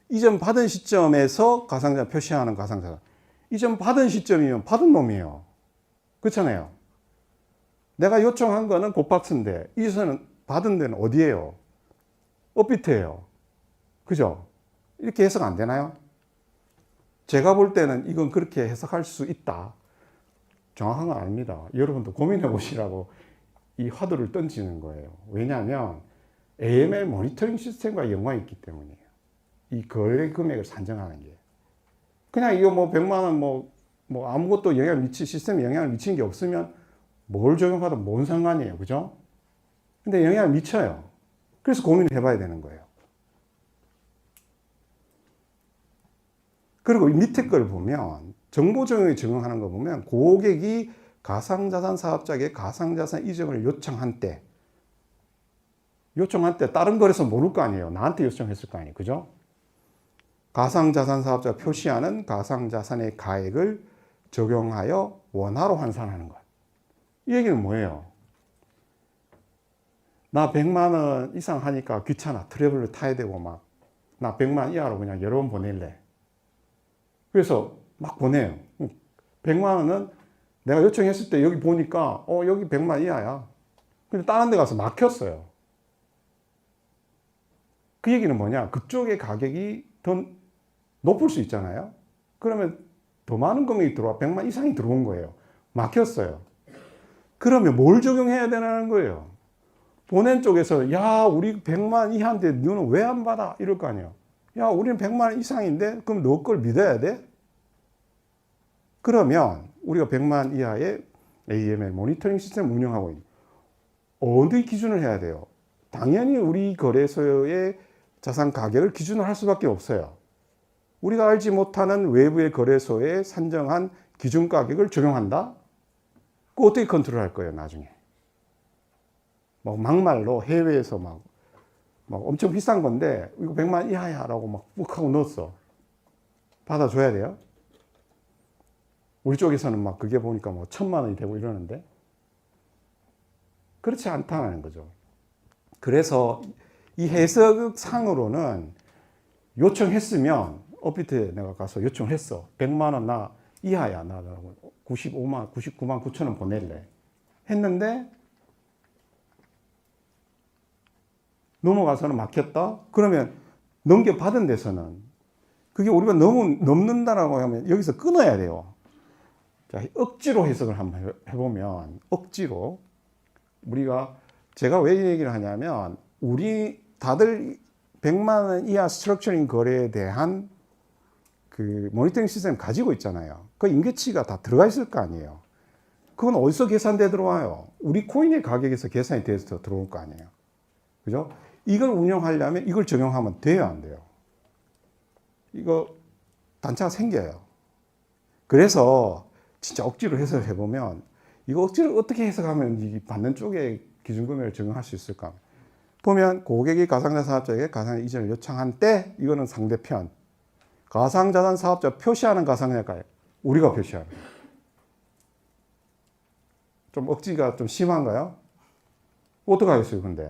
이전 받은 시점에서 가상자산 표시하는 가상자산. 이전 받은 시점이면 받은 놈이에요. 그렇잖아요. 내가 요청한 거는 고박스인데 이전은 받은 데는 어디예요? 업비트예요. 그죠? 이렇게 해석 안 되나요? 제가 볼 때는 이건 그렇게 해석할 수 있다. 정확한 건 아닙니다. 여러분도 고민해 보시라고 이 화두를 던지는 거예요. 왜냐하면 AML 모니터링 시스템과 연관이 있기 때문이에요. 이 거래 금액을 산정하는 게. 그냥 이거 뭐 100만 원 뭐 아무것도 시스템에 영향을 미친 게 없으면 뭘 적용하든 뭔 상관이에요. 그죠? 근데 영향을 미쳐요. 그래서 고민을 해봐야 되는 거예요. 그리고 밑에 걸 보면 정보 적용에 적용하는 거 보면 고객이 가상자산 사업자에게 가상자산 이전을 요청한 때 다른 거래소 모를 거 아니에요. 나한테 요청했을 거 아니에요. 그죠? 가상자산 사업자가 표시하는 가상자산의 가액을 적용하여 원화로 환산하는 것. 이 얘기는 뭐예요? 나 100만 원 이상 하니까 귀찮아. 트래블을 타야 되고 막. 나 100만 이하로 그냥 여러 번 보낼래. 그래서 막 보내요. 100만 원은 내가 요청했을 때 여기 보니까 여기 100만 이하야. 근데 다른 데 가서 막혔어요. 그 얘기는 뭐냐? 그쪽의 가격이 더 높을 수 있잖아요. 그러면 더 많은 금액이 들어와 100만 이상이 들어온 거예요. 막혔어요. 그러면 뭘 적용해야 되는 거예요? 보낸 쪽에서 야 우리 100만 이하인데 너는 왜 안 받아? 이럴 거 아니에요. 야 우리는 100만 이상인데 그럼 너 걸 믿어야 돼? 그러면 우리가 100만 이하의 AML 모니터링 시스템 운영하고 있는 어느 기준을 해야 돼요? 당연히 우리 거래소의 자산 가격을 기준으로 할 수밖에 없어요. 우리가 알지 못하는 외부의 거래소에 산정한 기준 가격을 적용한다? 그거 어떻게 컨트롤할 거예요, 나중에? 막말로 해외에서 막 엄청 비싼 건데, 이거 100만 이하야 라고 막 욱 하고 넣었어. 받아줘야 돼요? 우리 쪽에서는 막 그게 보니까 뭐 1,000만 원이 되고 이러는데 그렇지 않다는 거죠. 그래서 이 해석상으로는 요청했으면 업비트에 내가 가서 요청했어. 100만 원 나 이하야. 나 95만, 99만 9천 원 보낼래. 했는데 넘어가서는 막혔다? 그러면 넘겨받은 데서는 그게 우리가 너무 넘는다라고 하면 여기서 끊어야 돼요. 자, 억지로 해석을 한번 해보면 억지로 우리가 제가 왜 이 얘기를 하냐면 우리 다들 100만 원 이하 스트럭처링 거래에 대한 그 모니터링 시스템 가지고 있잖아요. 그 인계치가 다 들어가 있을 거 아니에요. 그건 어디서 계산돼 들어와요? 우리 코인의 가격에서 계산이 돼서 들어올 거 아니에요. 그죠? 이걸 운영하려면 이걸 적용하면 돼요, 안 돼요? 이거 단차가 생겨요. 그래서 진짜 억지로 해석을 해보면 이거 억지로 어떻게 해석하면 이 받는 쪽에 기준금액을 적용할 수 있을까? 보면 고객이 가상자산 사업자에게 가상 이전을 요청한 때 이거는 상대편. 가상자산 사업자 표시하는 가상자가 우리가 표시하는. 좀 억지가 좀 심한가요? 어떡하겠어요, 근데?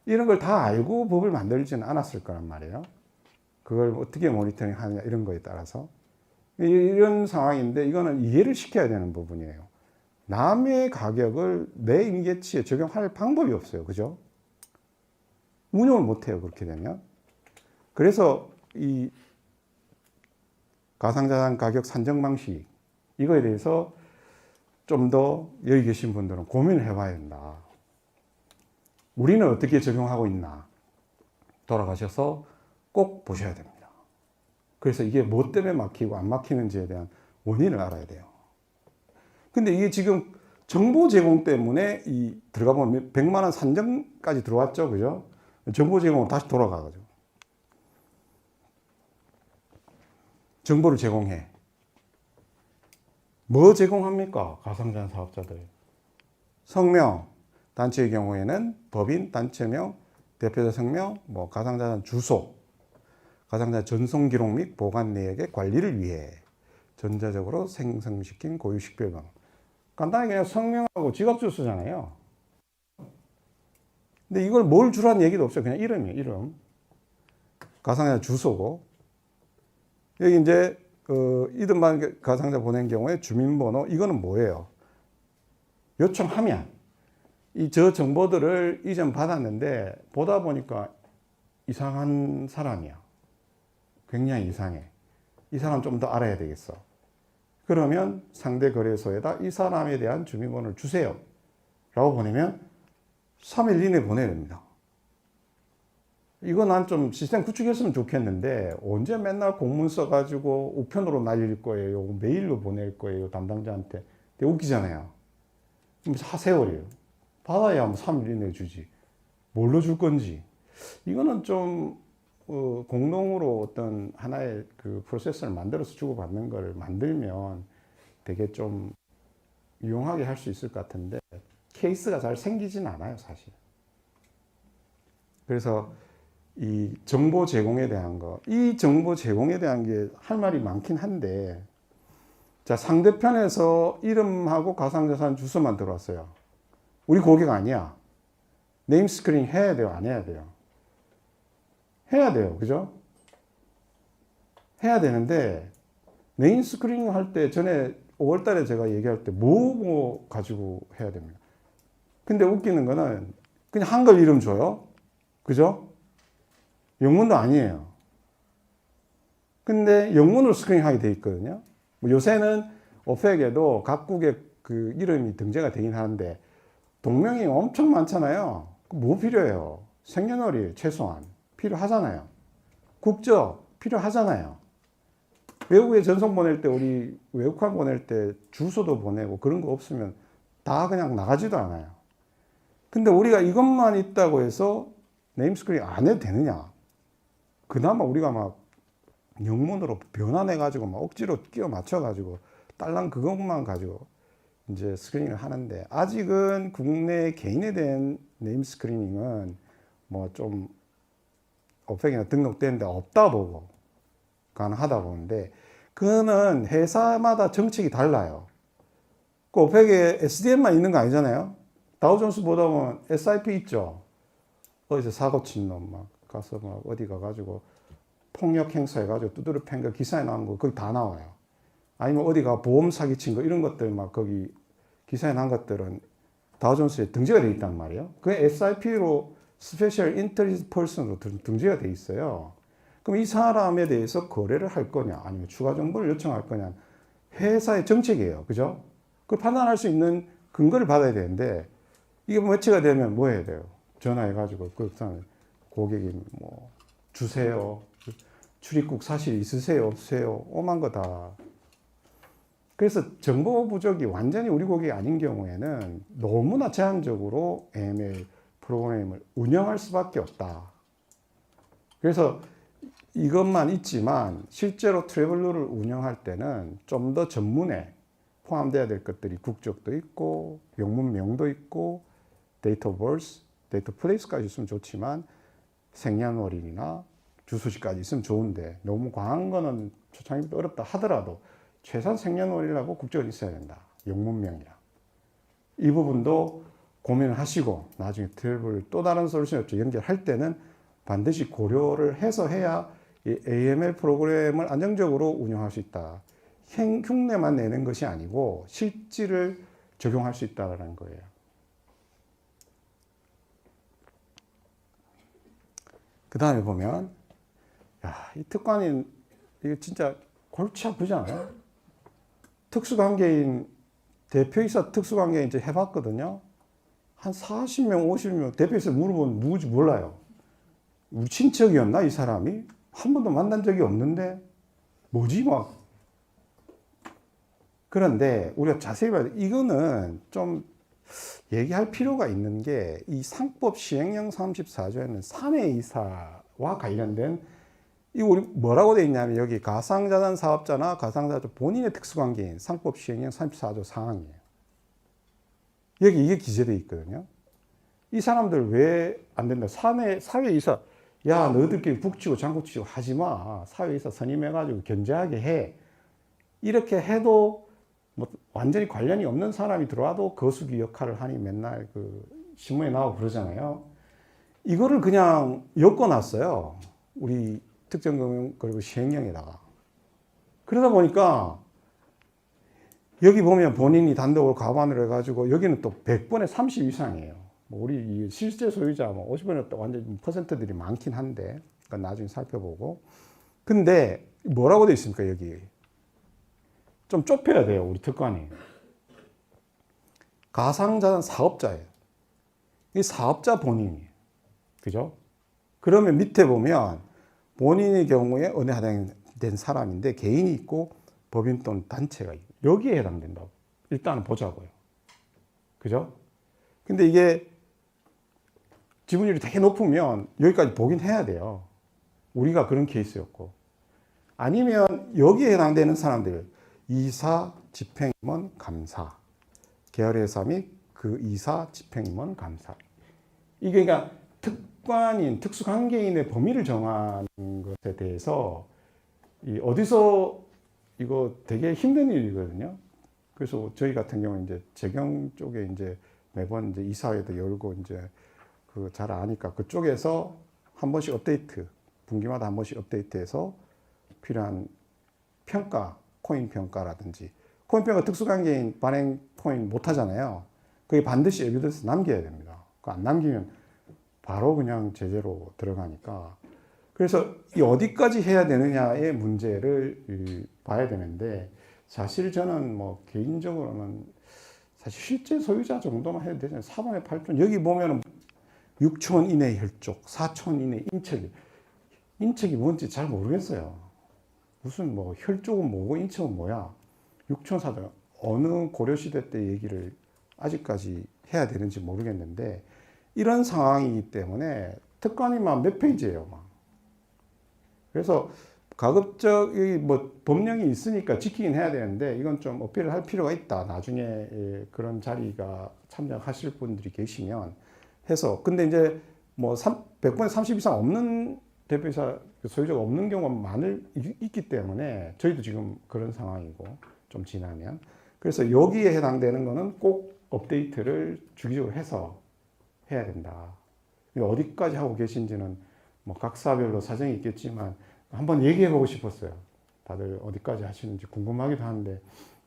이런 걸 다 알고 법을 만들지는 않았을 거란 말이에요. 그걸 어떻게 모니터링 하느냐 이런 거에 따라서. 이런 상황인데 이거는 이해를 시켜야 되는 부분이에요. 남의 가격을 내 임계치에 적용할 방법이 없어요. 그죠? 운영을 못해요. 그렇게 되면. 그래서 이 가상자산 가격 산정 방식 이거에 대해서 좀 더 여기 계신 분들은 고민을 해봐야 된다. 우리는 어떻게 적용하고 있나 돌아가셔서 꼭 보셔야 됩니다. 그래서 이게 뭐 때문에 막히고 안 막히는지에 대한 원인을 알아야 돼요. 근데 이게 지금 정보 제공 때문에 이 들어가 보면 100만 원 산정까지 들어왔죠. 그죠? 정보 제공으로 다시 돌아가가지고. 정보를 제공해. 뭐 제공합니까? 가상자산 사업자들. 성명, 단체의 경우에는 법인, 단체명, 대표자 성명, 뭐 가상자산 주소, 가상자산 전송 기록 및 보관 내역의 관리를 위해 전자적으로 생성시킨 고유 식별번호. 간단하게 그냥 성명하고 지갑 주소잖아요. 근데 이걸 뭘 주라는 얘기도 없어요. 그냥 이름이에요, 이름. 가상자산 주소고. 여기 이제 이름만 가상자 보낸 경우에 주민번호, 이거는 뭐예요? 요청하면 이 저 정보들을 이전 받았는데 보다 보니까 이상한 사람이야. 굉장히 이상해. 이 사람 좀 더 알아야 되겠어. 그러면 상대 거래소에다 이 사람에 대한 주민번호를 주세요. 라고 보내면 3일 이내에 보내야 됩니다. 이거 난 좀 시스템 구축했으면 좋겠는데 언제 맨날 공문 써가지고 우편으로 날릴 거예요. 메일로 보낼 거예요. 담당자한테. 되게 웃기잖아요. 하세월이에요. 받아야 뭐 3일 이내에 주지. 뭘로 줄 건지. 이거는 좀 공동으로 어떤 하나의 그 프로세스를 만들어서 주고받는 걸 만들면 되게 좀 유용하게 할 수 있을 것 같은데 케이스가 잘 생기진 않아요, 사실. 그래서 이 정보 제공에 대한 거, 이 정보 제공에 대한 게 할 말이 많긴 한데, 자, 상대편에서 이름하고 가상자산 주소만 들어왔어요. 우리 고객 아니야. 네임 스크린 해야 돼요? 안 해야 돼요? 해야 돼요. 그죠? 해야 되는데, 네임 스크린 할 때 전에 5월 달에 제가 얘기할 때 뭐 가지고 해야 됩니다. 근데 웃기는 거는 그냥 한글 이름 줘요. 그죠? 영문도 아니에요. 근데 영문으로 스크린하게 돼 있거든요. 뭐 요새는 오펙에도 각국의 그 이름이 등재가 되긴 하는데 동명이 엄청 많잖아요. 뭐 필요해요? 생년월일 최소한 필요하잖아요. 국적 필요하잖아요. 외국에 전송 보낼 때 우리 외국환 보낼 때 주소도 보내고 그런 거 없으면 다 그냥 나가지도 않아요. 근데 우리가 이것만 있다고 해서 네임 스크린 안 해도 되느냐? 그나마 우리가 막 영문으로 변환해가지고 막 억지로 끼워 맞춰가지고 딸랑 그것만 가지고 이제 스크리닝을 하는데 아직은 국내 개인에 대한 네임 스크리닝은 뭐 좀 오펙이나 등록되는데 없다 보고 가능하다 보는데 그거는 회사마다 정책이 달라요. 그 오펙에 SDM만 있는 거 아니잖아요. 다우존스 보다 보면 SIP 있죠. 어디서 사고 친 놈 막 가서 막 어디 가가지고 폭력 행사해가지고 두드려 팬 거 기사에 나온 거 거기 다 나와요. 아니면 어디가 보험 사기 친 거 이런 것들 막 거기 기사에 난 것들은 다우존스에 등재가 돼 있단 말이에요. 그 SIP로 스페셜 인터리스트 퍼슨으로 등재가 돼 있어요. 그럼 이 사람에 대해서 거래를 할 거냐 아니면 추가 정보를 요청할 거냐 회사의 정책이에요. 그죠? 그걸 판단할 수 있는 근거를 받아야 되는데 이게 매체가 되면 뭐 해야 돼요? 전화해가지고 그 사람 고객이 뭐 주세요. 출입국 사실 있으세요? 없으세요? 오만 거 다. 그래서 정보 부족이 완전히 우리 고객이 아닌 경우에는 너무나 제한적으로 AML 프로그램을 운영할 수밖에 없다. 그래서 이것만 있지만 실제로 트래블러를 운영할 때는 좀 더 전문에 포함되어야 될 것들이 국적도 있고 영문명도 있고 데이터 버스, 데이터 플레이스까지 있으면 좋지만 생년월일이나 주소지까지 있으면 좋은데 너무 과한 거는 초창기부터 어렵다 하더라도 최소한 생년월일하고 국적은 있어야 된다. 영문명이랑. 이 부분도 고민을 하시고 나중에 트래블을 또 다른 솔루션 업체 연결할 때는 반드시 고려를 해서 해야 이 AML 프로그램을 안정적으로 운영할 수 있다. 흉내만 내는 것이 아니고 실질을 적용할 수 있다는 거예요. 그 다음에 보면 이 특관인 이거 진짜 골치 아프지 않아요? 특수관계인 대표이사 특수관계인 이제 해봤거든요. 한 40명, 50명 대표이사 물어보면 누구지 몰라요. 우리 친척이었나 이 사람이? 한 번도 만난 적이 없는데 뭐지 막. 그런데 우리가 자세히 봐야 돼. 이거는 좀 얘기할 필요가 있는 게 이 상법 시행령 34조에는 사내이사와 관련된 이거 우리 뭐라고 돼 있냐면 여기 가상자산 사업자나 가상자산 본인의 특수관계인 상법 시행령 34조 사항이에요. 여기 이게 기재되어 있거든요. 이 사람들 왜 안 된다? 사회이사 야 너희들끼리 북치고 장구치고 하지 마. 사회이사 선임해가지고 견제하게 해. 이렇게 해도 뭐 완전히 관련이 없는 사람이 들어와도 거수기 역할을 하니 맨날 그 신문에 나오고 그러잖아요. 이거를 그냥 엮어놨어요. 우리 특정금융 그리고 시행령에다가. 그러다 보니까 여기 보면 본인이 단독으로 가반으로 해가지고 여기는 또 100분의 30 이상이에요. 뭐 우리 실제 소유자 뭐 50분의 또 완전 퍼센트들이 많긴 한데 그러니까 나중에 살펴보고. 근데 뭐라고 돼 있습니까 여기? 좀 좁혀야 돼요 우리 특관이. 가상자산 사업자예요. 이 사업자 본인이에요. 그죠? 그러면 밑에 보면 본인의 경우에 은혜 해당된 사람인데 개인이 있고 법인 또는 단체가 있고 여기에 해당된다고 일단은 보자고요. 그죠? 근데 이게 지분율이 되게 높으면 여기까지 보긴 해야 돼요. 우리가 그런 케이스였고. 아니면 여기에 해당되는 사람들 이사, 집행임원, 감사 계열회사 및 그 이사, 집행임원, 감사 이게 그러니까 특관인, 특수관계인의 범위를 정하는 것에 대해서 어디서 이거 되게 힘든 일이거든요. 그래서 저희 같은 경우는 이제 재경 쪽에 이제 매번 이제 이사회도 열고 이제 그 잘 아니까 그쪽에서 한 번씩 업데이트, 분기마다 한 번씩 업데이트해서 필요한 평가, 코인 평가라든지 코인 평가 특수관계인 발행 코인 못 하잖아요. 그게 반드시 에비던스 남겨야 됩니다. 그거 안 남기면 바로 그냥 제재로 들어가니까. 그래서 이 어디까지 해야 되느냐의 문제를 봐야 되는데 사실 저는 뭐 개인적으로는 사실 실제 소유자 정도만 해도 되잖아요. 4분의 8촌 여기 보면은 6촌 이내 혈족, 4촌 이내 인척이 인척이 뭔지 잘 모르겠어요. 무슨 뭐 혈족은 뭐고 인척은 뭐야? 6촌 4촌 어느 고려시대 때 얘기를 아직까지 해야 되는지 모르겠는데 이런 상황이기 때문에 특권이만 몇 페이지예요. 막. 그래서 가급적 뭐 법령이 있으니까 지키긴 해야 되는데 이건 좀 어필을 할 필요가 있다. 나중에 그런 자리가 참여하실 분들이 계시면 해서 근데 이제 뭐 100분의 30 이상 없는 대표이사 소유자가 없는 경우가 있기 때문에 저희도 지금 그런 상황이고 좀 지나면 그래서 여기에 해당되는 거는 꼭 업데이트를 주기적으로 해서 해야 된다. 어디까지 하고 계신지는 뭐 각 사별로 사정이 있겠지만 한번 얘기해 보고 싶었어요. 다들 어디까지 하시는지 궁금하기도 하는데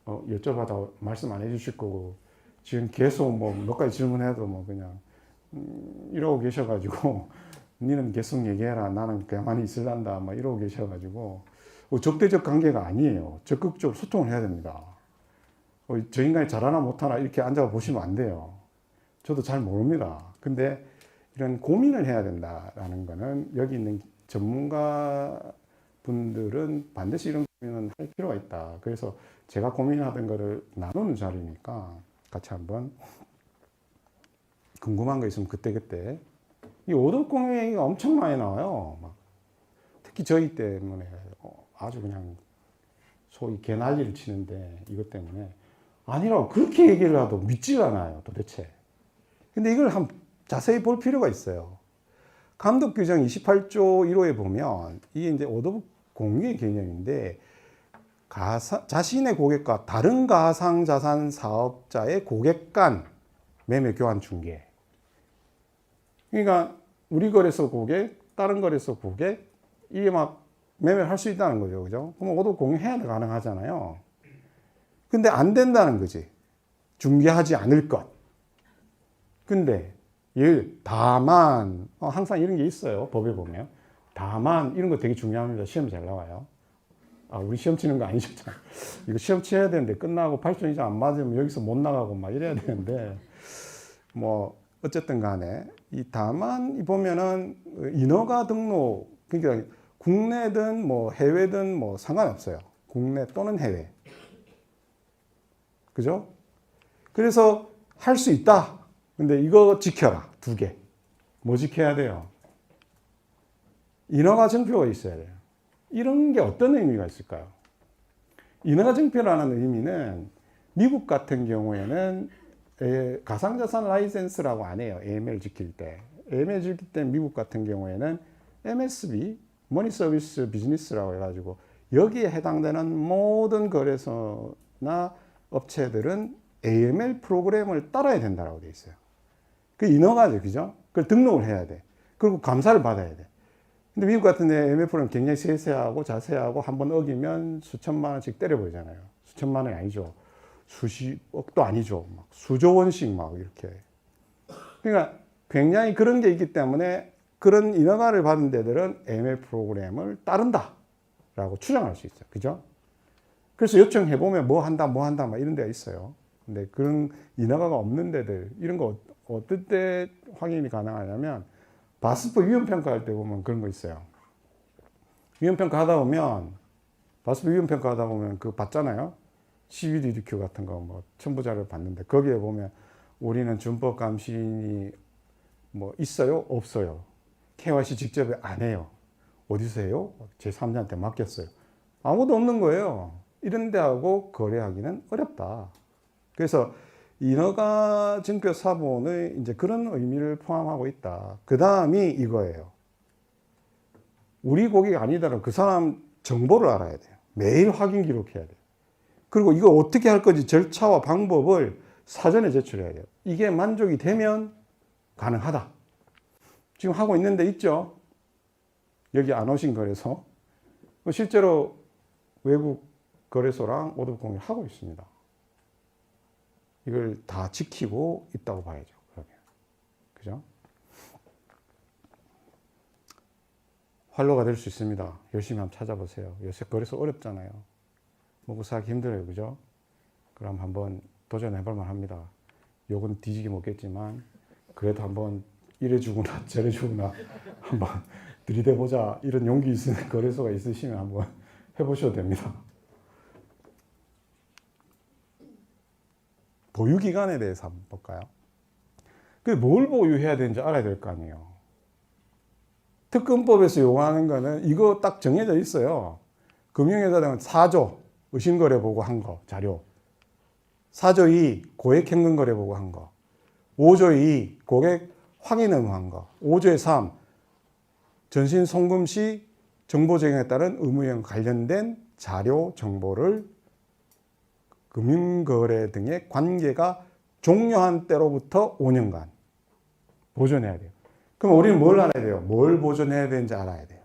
여쭤봐도 말씀 안 해주실 거고 지금 계속 뭐 몇 가지 질문해도 뭐 그냥 이러고 계셔가지고 니는 계속 얘기해라 나는 가만히 있을란다 막 이러고 계셔가지고 적대적 관계가 아니에요. 적극적으로 소통을 해야 됩니다. 저 인간이 잘하나 못하나 이렇게 앉아 보시면 안 돼요. 저도 잘 모릅니다. 근데 이런 고민을 해야 된다라는 거는 여기 있는 전문가 분들은 반드시 이런 고민은 할 필요가 있다. 그래서 제가 고민하던 거를 나누는 자리니까 같이 한번 궁금한 거 있으면 그때그때 이 오덕 공유 얘기가 엄청 많이 나와요. 특히 저희 때문에 아주 그냥 소위 개난리를 치는데 이것 때문에 아니라고 그렇게 얘기를 해도 믿질 않아요 도대체. 근데 이걸 한번 자세히 볼 필요가 있어요. 감독 규정 28조 1호에 보면 이게 이제 오덕 공유의 개념인데 자신의 고객과 다른 가상자산 사업자의 고객 간 매매 교환 중개. 그러니까 우리 거래소 고객, 다른 거래소 고객 이게 막 매매를 할 수 있다는 거죠. 그죠? 그럼 오덕 공유해야 가능하잖아요. 근데 안 된다는 거지. 중개하지 않을 것. 근데 다만 항상 이런 게 있어요. 법에 보면. 다만 이런 거 되게 중요합니다. 시험 잘 나와요. 우리 시험 치는 거 아니셨잖아요. 이거 시험 치어야 되는데 끝나고 8점 이상 안 맞으면 여기서 못 나가고 막 이래야 되는데 뭐 어쨌든 간에 이 다만 보면은 인허가 등록 그러니까 국내든 뭐 해외든 뭐 상관없어요. 국내 또는 해외. 그죠? 그래서 할 수 있다. 근데 이거 지켜라. 2개. 뭐 지켜야 돼요? 인허가 증표가 있어야 돼요. 이런 게 어떤 의미가 있을까요? 인허가 증표라는 의미는 미국 같은 경우에는 가상자산 라이센스라고 안 해요. AML 지킬 때. AML 지킬 때 미국 같은 경우에는 MSB, 머니 서비스 비즈니스라고 해가지고 여기에 해당되는 모든 거래소나 업체들은 AML 프로그램을 따라야 된다고 돼 있어요. 그 인허가죠, 그죠? 그걸 등록을 해야 돼. 그리고 감사를 받아야 돼. 근데 미국 같은 데 AML 프로그램 굉장히 세세하고 자세하고 한번 어기면 수천만 원씩 때려버리잖아요. 수천만 원이 아니죠. 수십억도 아니죠. 막 수조 원씩 막 이렇게. 그러니까 굉장히 그런 게 있기 때문에 그런 인허가를 받은 데들은 AML 프로그램을 따른다라고 추정할 수 있어요. 그죠? 그래서 요청해보면 뭐 한다 막 이런 데가 있어요. 근데 그런 인허가가 없는 데들, 이런 거 어떨 때 확인이 가능하냐면, 바스프 위험평가할 때 보면 그런 거 있어요. 위험평가 하다 보면, 바스프 위험평가 하다 보면 그거 받잖아요. CBDQ 같은 거 뭐 첨부자를 받는데, 거기에 보면 우리는 준법 감시인이 뭐 있어요? 없어요? KYC 직접 안 해요. 어디서 해요? 제3자한테 맡겼어요. 아무도 없는 거예요. 이런 데하고 거래하기는 어렵다. 그래서 인허가 증표 사본의 이제 그런 의미를 포함하고 있다. 그 다음이 이거예요. 우리 고객이 아니더라도 그 사람 정보를 알아야 돼요. 매일 확인 기록해야 돼요. 그리고 이거 어떻게 할 건지 절차와 방법을 사전에 제출해야 돼요. 이게 만족이 되면 가능하다. 지금 하고 있는 데 있죠? 여기 안 오신 거래소. 실제로 외국 거래소랑 오덕 공유를 하고 있습니다. 이걸 다 지키고 있다고 봐야죠. 그러면. 그죠? 활로가 될 수 있습니다. 열심히 한번 찾아보세요. 요새 거래소 어렵잖아요. 먹고 살기 힘들어요. 그죠? 그럼 한번 도전해볼만 합니다. 욕은 뒤지게 먹겠지만, 그래도 한번 이래주구나, 저래주구나, 한번 들이대보자. 이런 용기 있는 거래소가 있으시면 한번 해보셔도 됩니다. 보유기간에 대해서 한번 볼까요? 뭘 보유해야 되는지 알아야 될 거 아니에요. 특검법에서 요구하는 거는 이거 딱 정해져 있어요. 금융회사들은 4조, 의심거래 보고 한 거, 자료. 4조 2, 고액 현금거래 보고 한 거. 5조 2, 고객 확인 의무한 거. 5조의 3, 전신 송금 시 정보 제공에 따른 의무형 관련된 자료 정보를 금융거래 등의 관계가 종료한 때로부터 5년간 보존해야 돼요. 그럼 우리는 뭘 알아야 돼요? 뭘 보존해야 되는지 알아야 돼요.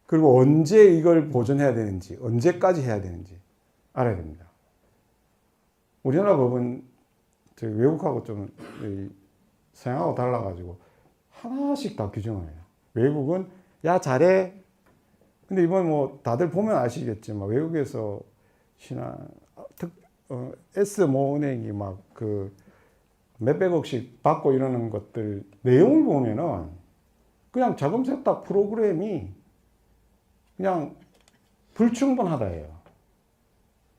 그리고 언제 이걸 보존해야 되는지, 언제까지 해야 되는지 알아야 됩니다. 우리나라 법은 외국하고 좀 서양하고 달라가지고 하나씩 다 규정을 해요. 외국은 야 잘해. 근데 이번 뭐 다들 보면 아시겠지만 외국에서 S모 은행이 막 그 몇백억씩 받고 이러는 것들 내용을 보면은 그냥 자금 세탁 프로그램이 그냥 불충분하다예요.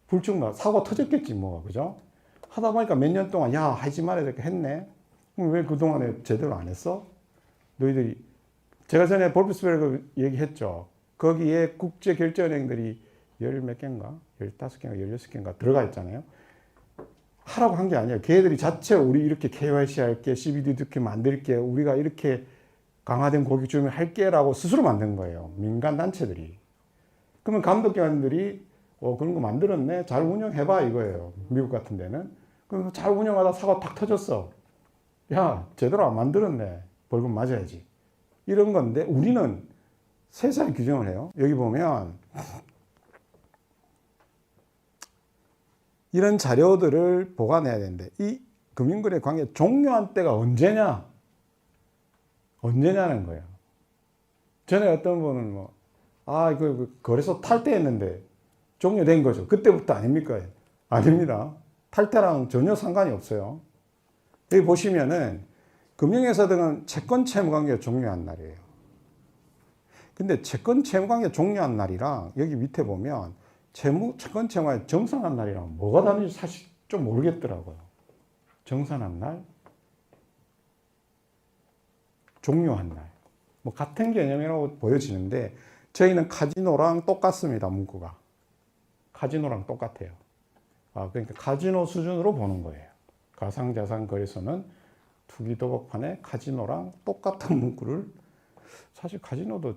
불충분. 사고 터졌겠지 뭐가, 그죠? 하다 보니까 몇 년 동안 야 하지 말아야 될 거 했네. 그럼 왜 그동안에 제대로 안 했어? 너희들이 제가 전에 볼프스베르그 얘기했죠. 거기에 국제결제은행들이 열 몇 개인가? 15개인가 16개인가 들어가 있잖아요. 하라고 한 게 아니에요. 걔들이 자체 우리 이렇게 KYC 할게, CBD 이렇게 만들게, 우리가 이렇게 강화된 고객 주문 할게 라고 스스로 만든 거예요. 민간 단체들이. 그러면 감독기관들이 그런 거 만들었네. 잘 운영해봐 이거예요. 미국 같은 데는. 그럼 잘 운영하다 사고 탁 터졌어. 야 제대로 안 만들었네. 벌금 맞아야지. 이런 건데 우리는 세세하게 규정을 해요. 여기 보면 이런 자료들을 보관해야 되는데 이 금융거래 관계 종료한 때가 언제냐? 언제냐는 거예요. 전에 어떤 분은 이거 거래소 탈퇴했는데 종료된 거죠. 그때부터 아닙니까? 아닙니다. 탈퇴랑 전혀 상관이 없어요. 여기 보시면은 금융회사 등은 채권 채무 관계가 종료한 날이에요. 근데 채권 채무 관계 종료한 날이랑 여기 밑에 보면 채권 채무가 정산한 날이랑 뭐가 다른지 사실 좀 모르겠더라고요. 정산한 날, 종료한 날. 뭐 같은 개념이라고 보여지는데 저희는 카지노랑 똑같습니다. 문구가. 카지노랑 똑같아요. 그러니까 카지노 수준으로 보는 거예요. 가상자산 거래소는 투기도박판에 카지노랑 똑같은 문구를 사실 카지노도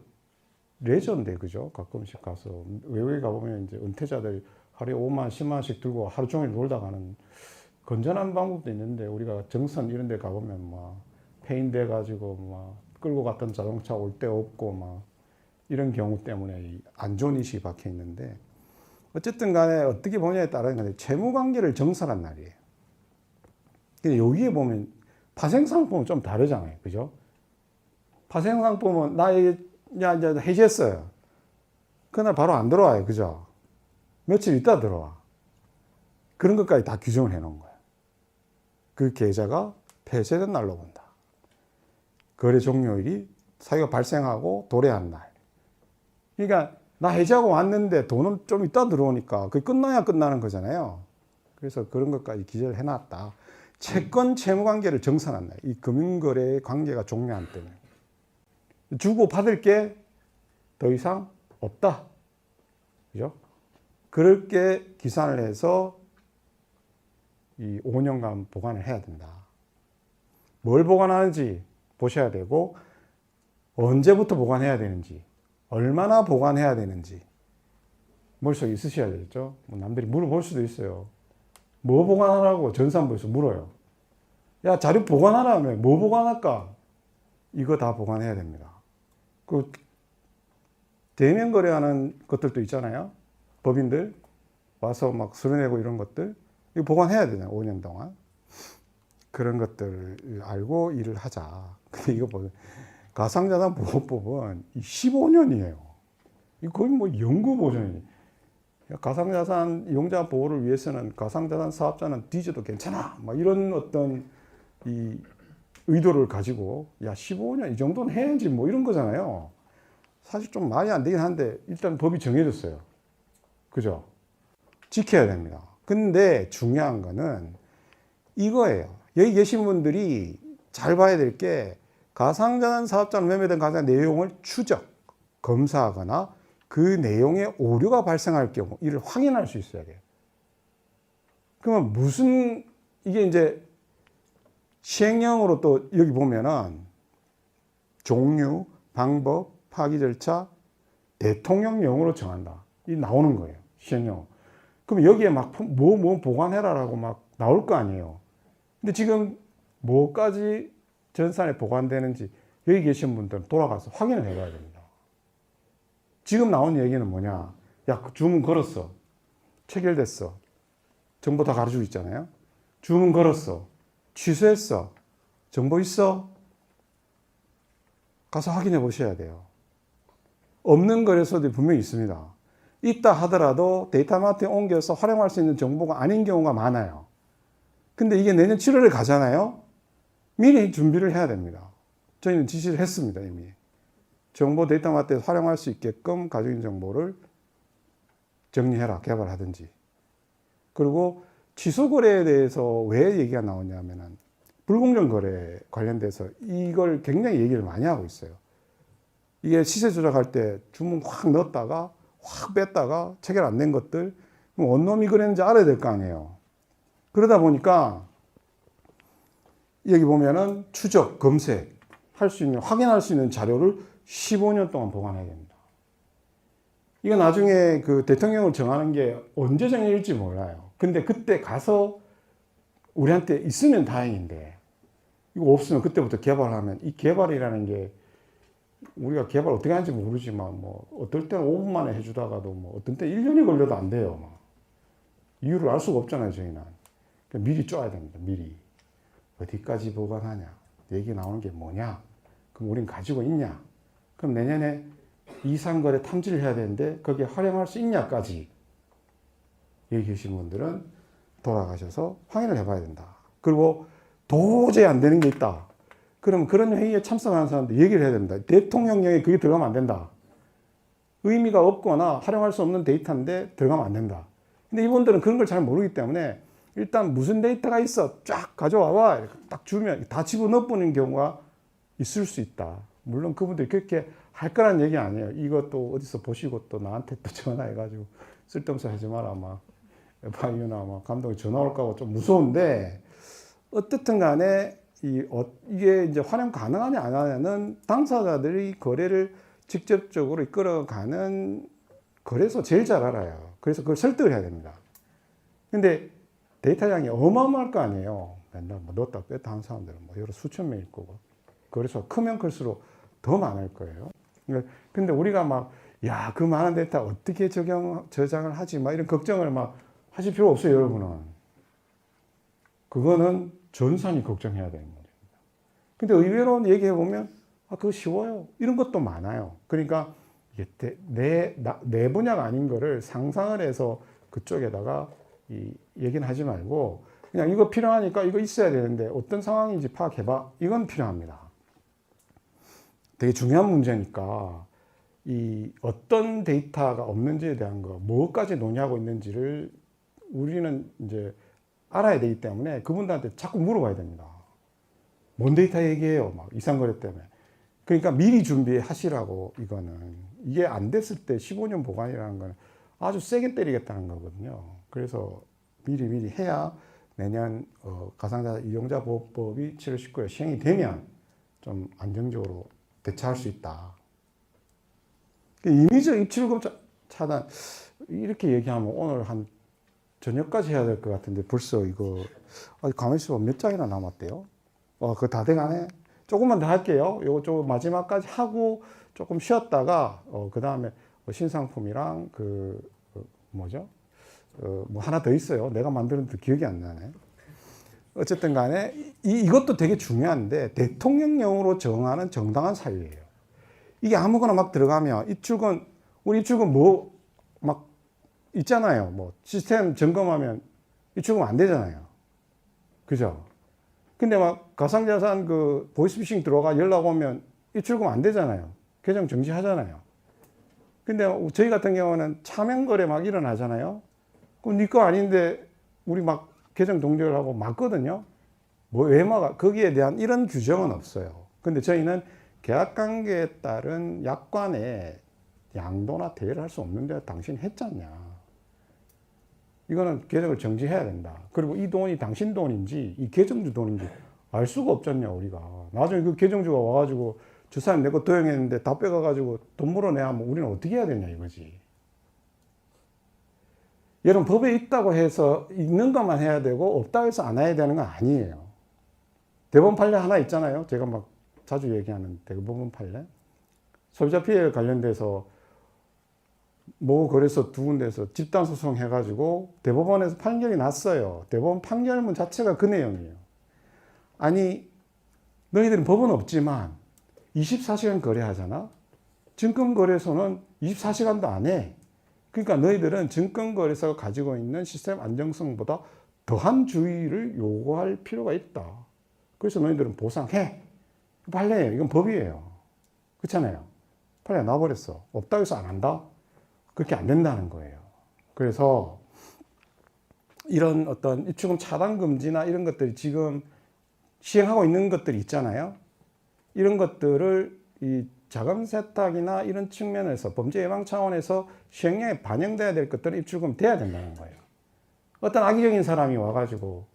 레저인데 그죠? 가끔씩 가서 외국에 가보면 이제 은퇴자들 하루에 5만, 10만 원씩 들고 하루 종일 놀다 가는 건전한 방법도 있는데 우리가 정선 이런 데 가보면 막 폐인돼 가지고 막 끌고 갔던 자동차 올 데 없고 막 이런 경우 때문에 안 좋은 인식이 박혀 있는데 어쨌든 간에 어떻게 보냐에 따른 건데 채무 관계를 정산한 날이에요. 근데 여기에 보면 파생상품은 좀 다르잖아요. 그죠? 파생상품은 이제 해지했어요. 그날 바로 안 들어와요. 그죠? 며칠 있다 들어와. 그런 것까지 다 규정을 해 놓은 거예요. 그 계좌가 폐쇄된 날로 본다. 거래 종료일이 사유가 발생하고 도래한 날. 그러니까 나 해지하고 왔는데 돈은 좀 있다 들어오니까 그게 끝나야 끝나는 거잖아요. 그래서 그런 것까지 기재를 해놨다. 채권 채무 관계를 정산한 날. 이 금융거래의 관계가 종료한 때는. 주고 받을 게 더 이상 없다. 그죠? 그렇게 기산을 해서 이 5년간 보관을 해야 된다. 뭘 보관하는지 보셔야 되고, 언제부터 보관해야 되는지, 얼마나 보관해야 되는지, 머릿속에 있으셔야 되겠죠? 남들이 물어볼 수도 있어요. 뭐 보관하라고 전산부에서 물어요. 야, 자료 보관하라며. 뭐 보관할까? 이거 다 보관해야 됩니다. 그 대면 거래하는 것들도 있잖아요. 법인들 와서 막 수료내고 이런 것들 이거 보관해야 되잖아요. 5년 동안. 그런 것들을 알고 일을 하자. 근데 이거 보세요. 가상자산 보호법은 15년이에요. 이거 거의 뭐 영구 보존이에요. 가상자산 이용자 보호를 위해서는 가상자산 사업자는 뒤져도 괜찮아. 막 이런 어떤 이 의도를 가지고 15년 이 정도는 해야지 뭐 이런 거잖아요. 사실 좀 말이 안 되긴 한데 일단 법이 정해졌어요. 그죠? 지켜야 됩니다. 근데 중요한 거는 이거예요. 여기 계신 분들이 잘 봐야 될 게 가상자산 사업자는 매매된 가상 내용을 추적, 검사하거나 그 내용에 오류가 발생할 경우 이를 확인할 수 있어야 돼요. 그러면 이게 이제 시행령으로 또 여기 보면은 종류, 방법, 파기 절차, 대통령령으로 정한다. 이 나오는 거예요. 시행령. 그럼 여기에 막 뭐 보관해라라고 막 나올 거 아니에요. 근데 지금 뭐까지 전산에 보관되는지 여기 계신 분들은 돌아가서 확인을 해봐야 됩니다. 지금 나온 얘기는 뭐냐? 야, 주문 걸었어. 체결됐어. 정보 다 가르치고 있잖아요. 주문 걸었어. 취소했어. 정보 있어? 가서 확인해 보셔야 돼요. 없는 거래소들이 분명히 있습니다. 있다 하더라도 데이터마트에 옮겨서 활용할 수 있는 정보가 아닌 경우가 많아요. 근데 이게 내년 7월에 가잖아요. 미리 준비를 해야 됩니다. 저희는 지시를 했습니다, 이미. 정보 데이터마트에서 활용할 수 있게끔 가지고 있는 정보를 정리해라, 개발하든지. 그리고 취소 거래에 대해서 왜 얘기가 나오냐면은 불공정 거래 관련돼서 이걸 굉장히 얘기를 많이 하고 있어요. 이게 시세 조작할 때 주문 확 넣었다가 확 뺐다가 체결 안 된 것들, 그럼 어느 놈이 그랬는지 알아야 될 거 아니에요. 그러다 보니까 여기 보면은 추적, 검색 할 수 있는, 확인할 수 있는 자료를 15년 동안 보관해야 됩니다. 이거 나중에 그 대통령을 정하는 게 언제 정해질지 몰라요. 근데 그때 가서 우리한테 있으면 다행인데, 이거 없으면 그때부터 개발하면, 이 개발이라는 게 우리가 개발 어떻게 하는지 모르지만, 뭐, 어떨 때는 5분 만에 해주다가도, 뭐, 어떤 때 1년이 걸려도 안 돼요. 막. 이유를 알 수가 없잖아요, 저희는. 그러니까 미리 쪼아야 됩니다, 미리. 어디까지 보관하냐? 얘기 나오는 게 뭐냐? 그럼 우린 가지고 있냐? 그럼 내년에 이상거래 탐지를 해야 되는데, 거기에 활용할 수 있냐까지. 여기 계신 분들은 돌아가셔서 확인을 해봐야 된다. 그리고 도저히 안 되는 게 있다. 그럼 그런 회의에 참석하는 사람들 얘기를 해야 됩니다. 대통령령에 그게 들어가면 안 된다. 의미가 없거나 활용할 수 없는 데이터인데 들어가면 안 된다. 근데 이분들은 그런 걸 잘 모르기 때문에 일단 무슨 데이터가 있어 쫙 가져와봐 이렇게 딱 주면 다 집어넣어보는 경우가 있을 수 있다. 물론 그분들이 그렇게 할 거란 얘기 아니에요. 이것도 어디서 보시고 또 나한테 또 전화해가지고 쓸데없는 소리 하지 마라 막 바이오나 막 감독이 전화 올까 봐 좀 무서운데, 어떻든 간에 이게 이제 활용 가능하냐 안 하냐는 당사자들이 거래를 직접적으로 이끌어가는 거래소 제일 잘 알아요. 그래서 그걸 설득을 해야 됩니다. 근데 데이터량이 어마어마할 거 아니에요. 맨날 뭐 넣었다 뺐다 하는 사람들은 뭐 여러 수천 명 있고, 거래소가 크면 클수록 더 많을 거예요. 근데 우리가 막, 야, 그 많은 데이터 어떻게 저장을 하지? 막 이런 걱정을 막 하실 필요 없어요, 여러분은. 그거는 전산이 걱정해야 되는 문제입니다. 근데 의외로 얘기해보면, 아, 그거 쉬워요. 이런 것도 많아요. 그러니까, 이게 내 분야가 아닌 거를 상상을 해서 그쪽에다가 얘기는 하지 말고, 그냥 이거 필요하니까 이거 있어야 되는데 어떤 상황인지 파악해봐. 이건 필요합니다. 되게 중요한 문제니까, 이 어떤 데이터가 없는지에 대한 거, 뭐까지 논의하고 있는지를 우리는 이제 알아야 되기 때문에 그분들한테 자꾸 물어봐야 됩니다. 뭔 데이터 얘기해요? 막 이상거래 때문에. 그러니까 미리 준비하시라고. 이거는 이게 안 됐을 때 15년 보관이라는 건 아주 세게 때리겠다는 거거든요. 그래서 미리 해야 내년 가상자산 이용자 보호법이 7월 19일 시행이 되면 좀 안정적으로 대처할 수 있다. 임의적 입출금 차단 이렇게 얘기하면 오늘 한 저녁까지 해야 될 것 같은데 벌써 이거 가만히 있어봐. 몇 장이나 남았대요? 그거 다 돼가네? 조금만 더 할게요. 요거 좀 마지막까지 하고 조금 쉬었다가 그 다음에 신상품이랑 뭐죠? 뭐 하나 더 있어요. 내가 만드는데 기억이 안 나네. 어쨌든 간에 이것도 되게 중요한데, 대통령령으로 정하는 정당한 사유예요. 이게 아무거나 막 들어가면 우리 입출금 뭐 막 있잖아요. 뭐 시스템 점검하면 입출금 안 되잖아요. 그죠? 근데 막 가상자산 보이스피싱 들어가 연락 오면 입출금 안 되잖아요. 계정 정지하잖아요. 근데 저희 같은 경우는 차명거래 막 일어나잖아요. 그럼 네 거 아닌데 우리 막 계정 동결을 하고 막거든요. 뭐 왜 막아? 거기에 대한 이런 규정은 없어요. 근데 저희는 계약관계에 따른 약관에 양도나 대여를 할 수 없는데 당신 했잖냐. 이거는 계정을 정지해야 된다. 그리고 이 돈이 당신 돈인지 이 계정주 돈인지 알 수가 없잖냐, 우리가. 나중에 그 계정주가 와가지고 주사님 내거 도용했는데 다 빼가가지고 돈 물어내야 하면 우리는 어떻게 해야 되냐 이거지. 여러분 법에 있다고 해서 있는 것만 해야 되고 없다고 해서 안 해야 되는 건 아니에요. 대법원 판례 하나 있잖아요. 제가 막 자주 얘기하는 대법원 판례. 소비자 피해 관련돼서 모 거래소 두 군데에서 집단 소송 해가지고 대법원에서 판결이 났어요. 대법원 판결문 자체가 그 내용이에요. 아니 너희들은 법은 없지만 24시간 거래하잖아. 증권거래소는 24시간도 안 해. 그러니까 너희들은 증권거래소가 가지고 있는 시스템 안정성보다 더한 주의를 요구할 필요가 있다. 그래서 너희들은 보상해. 판례예요. 이건 법이에요. 그렇잖아요. 판례 나버렸어. 없다고 해서 안 한다? 그렇게 안 된다는 거예요. 그래서 이런 어떤 입출금 차단 금지나 이런 것들이 지금 시행하고 있는 것들이 있잖아요. 이런 것들을 이 자금 세탁이나 이런 측면에서 범죄 예방 차원에서 시행령에 반영돼야 될 것들은 입출금 돼야 된다는 거예요. 어떤 악의적인 사람이 와가지고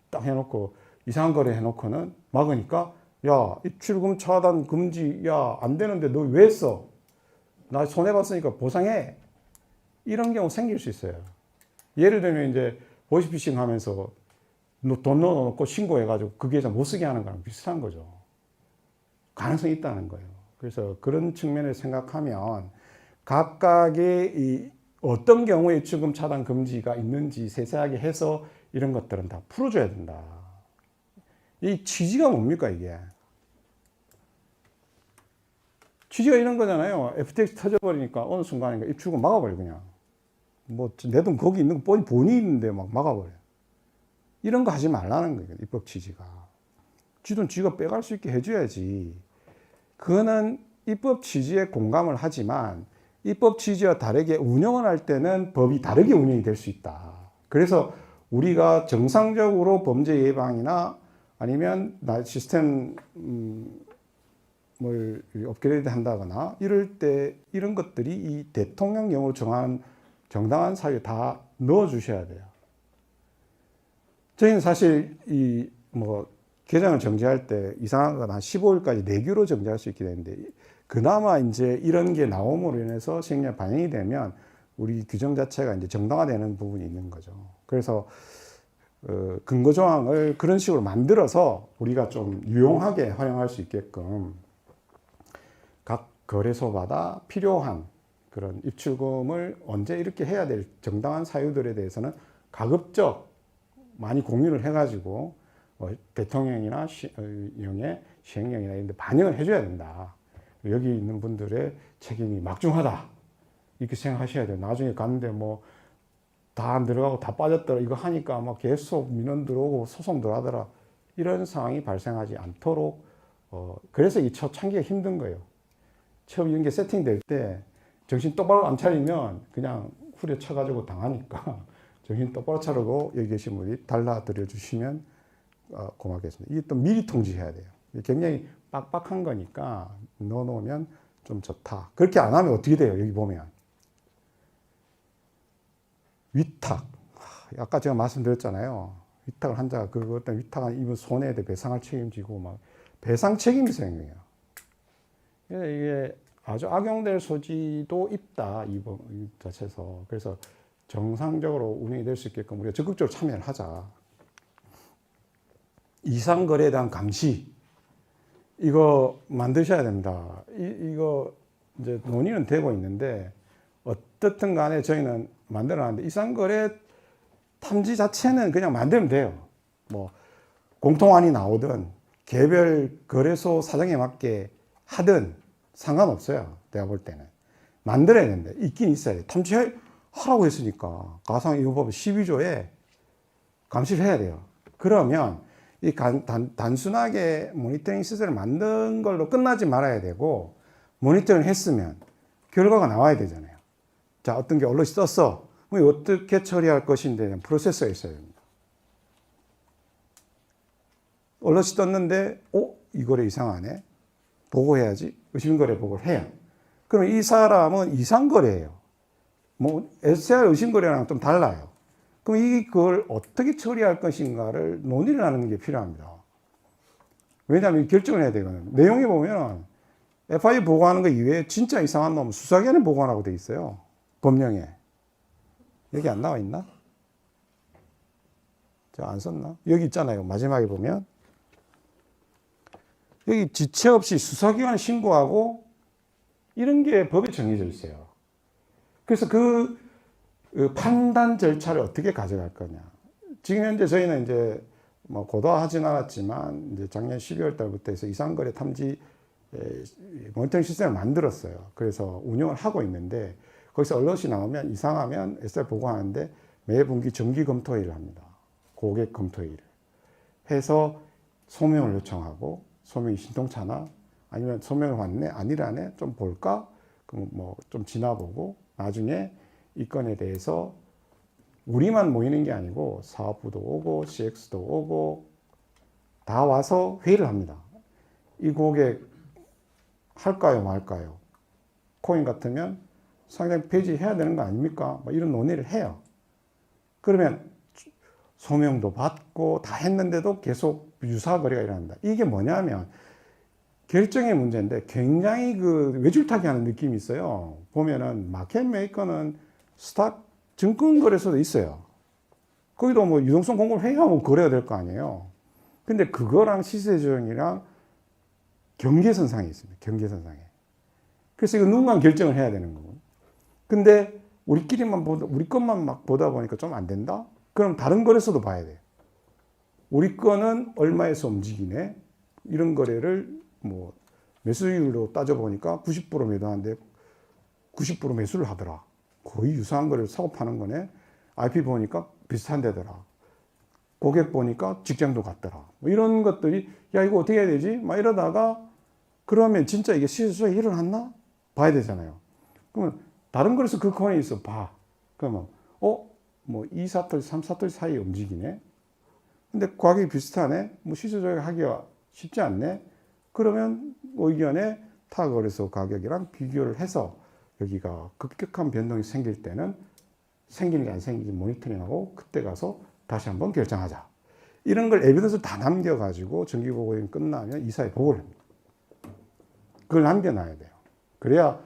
딱 해놓고 이상한 거래 해놓고는 막으니까 야 입출금 차단 금지 야 안 되는데 너 왜 했어? 나 손해봤으니까 보상해. 이런 경우 생길 수 있어요. 예를 들면 이제 보이스피싱 하면서 돈 넣어놓고 신고해가지고 그 계좌 못 쓰게 하는 거랑 비슷한 거죠. 가능성이 있다는 거예요. 그래서 그런 측면을 생각하면 각각의 이 어떤 경우에 입출금 차단 금지가 있는지 세세하게 해서 이런 것들은 다 풀어줘야 된다. 이 취지가 뭡니까 이게? 취지가 이런 거잖아요. FTX 터져버리니까 어느 순간인가 입출금 막아버려 그냥. 뭐 내 돈 거기 있는 거 본이 있는데 막 막아버려. 이런 거 하지 말라는 거예요. 입법 취지가. 지 돈 지가 빼갈 수 있게 해줘야지. 그거는 입법 취지에 공감을 하지만 입법 취지와 다르게 운영을 할 때는 법이 다르게 운영이 될 수 있다. 그래서 우리가 정상적으로 범죄 예방이나 아니면 시스템 뭘 업그레이드 한다거나 이럴 때 이런 것들이 이 대통령령으로 정한 정당한 사유에 다 넣어 주셔야 돼요. 저희는 사실 이 뭐 개정을 정지할 때 이상한 건 한 15일까지 내규로 정지할 수 있게 되는데 그나마 이제 이런 게 나옴으로 인해서 시행령에 반영이 되면 우리 규정 자체가 이제 정당화되는 부분이 있는 거죠. 그래서 근거 조항을 그런 식으로 만들어서 우리가 좀 유용하게 활용할 수 있게끔 각 거래소마다 필요한 그런 입출금을 언제 이렇게 해야 될 정당한 사유들에 대해서는 가급적 많이 공유를 해가지고 대통령이나 시행령이나 이런 데 반영을 해줘야 된다. 여기 있는 분들의 책임이 막중하다. 이렇게 생각하셔야 돼요. 나중에 갔는데 뭐 다 안 들어가고 다 빠졌더라. 이거 하니까 막 계속 민원 들어오고 소송 들어가더라. 이런 상황이 발생하지 않도록 그래서 이 초창기가 힘든 거예요. 처음 이런 게 세팅될 때 정신 똑바로 안 차리면 그냥 후려쳐가지고 당하니까 정신 똑바로 차리고 여기 계신 분이 달라드려 주시면 고맙겠습니다. 이게 또 미리 통지해야 돼요. 굉장히 빡빡한 거니까 넣어놓으면 좀 좋다. 그렇게 안 하면 어떻게 돼요? 여기 보면 위탁. 아까 제가 말씀드렸잖아요. 위탁을 한 자가 그 어떤 위탁한 입은 손해에 대해 배상할 책임지고 막 배상 책임이 생겨요. 이게 아주 악용될 소지도 있다. 이 자체에서. 그래서 정상적으로 운영이 될 수 있게끔 우리가 적극적으로 참여를 하자. 이상거래에 대한 감시. 이거 만드셔야 됩니다. 이거 이제 논의는 되고 있는데 어떻든 간에 저희는 만들어놨는데 이상거래 탐지 자체는 그냥 만들면 돼요. 뭐 공통안이 나오든 개별 거래소 사정에 맞게 하든 상관없어요. 내가 볼 때는. 만들어야 된다. 있긴 있어야 돼. 탐지하라고 했으니까 가상이용법 12조에 감시를 해야 돼요. 그러면 이 단순하게 모니터링 시스템을 만든 걸로 끝나지 말아야 되고 모니터링 했으면 결과가 나와야 되잖아요. 자, 어떤 게 언론이 썼어. 그럼 어떻게 처리할 것인데 프로세스가 있어야 됩니다. 언론이 떴는데 이 거래 이상하네. 보고해야지. 의심거래 보고를 해요. 그럼 이 사람은 이상거래예요. 뭐 SR 의심거래랑 좀 달라요. 그럼 이걸 어떻게 처리할 것인가를 논의를 하는 게 필요합니다. 왜냐하면 결정을 해야 되거든요. 내용에 보면 FIU 보고하는 거 이외에 진짜 이상한 놈 수사기관에 보고하라고 돼 있어요. 법령에. 여기 안 나와 있나? 저 안 썼나? 여기 있잖아요. 마지막에 보면. 여기 지체 없이 수사기관에 신고하고 이런 게 법에 정해져 있어요. 그래서 그 판단 절차를 어떻게 가져갈 거냐. 지금 현재 저희는 이제 뭐 고도화하진 않았지만 이제 작년 12월 달부터 해서 이상거래 탐지 모니터링 시스템을 만들었어요. 그래서 운영을 하고 있는데 거기서 얼럿이 나오면 이상하면 SR 보고하는데 매 분기 정기 검토회의를 합니다. 고객 검토회의를 해서 소명을 요청하고 소명이 신통차나 아니면 소명을 왔네 아니라네 좀 볼까? 그럼 뭐 좀 지나보고 나중에 이 건에 대해서 우리만 모이는 게 아니고 사업부도 오고 CX도 오고 다 와서 회의를 합니다. 이 고객 할까요 말까요? 코인 같으면 상장 폐지해야 되는 거 아닙니까? 뭐 이런 논의를 해요. 그러면 소명도 받고 다 했는데도 계속 유사 거래가 일어난다. 이게 뭐냐면 결정의 문제인데 굉장히 그 외줄타기 하는 느낌이 있어요. 보면은 마켓 메이커는 스탁 증권거래소도 있어요. 거기도 뭐 유동성 공고를 해야 뭐 거래가 될 거 아니에요. 근데 그거랑 시세 조정이랑 경계선상에 있습니다. 경계선상에. 그래서 이거 누군가 결정을 해야 되는 거고. 근데 우리끼리만 보다, 우리 것만 막 보다 보니까 좀 안 된다? 그럼 다른 거래소도 봐야 돼. 우리 거는 얼마에서 움직이네? 이런 거래를 뭐 매수율로 따져보니까 90% 매도하는데 90% 매수를 하더라. 거의 유사한 거를 사고 파는 거네. IP 보니까 비슷한 데더라. 고객 보니까 직장도 같더라. 뭐 이런 것들이 야 이거 어떻게 해야 되지? 막 이러다가 그러면 진짜 이게 시세조정이 일어났나? 봐야 되잖아요. 그러면 다른 거래소 그 코너에 있어 봐. 그러면 뭐 2사틀, 3사틀 사이에 움직이네. 근데 가격이 비슷하네. 뭐 시세조정 하기가 쉽지 않네. 그러면 의견에 타 거래소 가격이랑 비교를 해서 여기가 급격한 변동이 생길 때는 생기는지 안 생기는지 모니터링하고 그때 가서 다시 한번 결정하자. 이런 걸 에비던스를 다 남겨가지고 정기보고가 끝나면 이사에 보고를 합니다. 그걸 남겨놔야 돼요. 그래야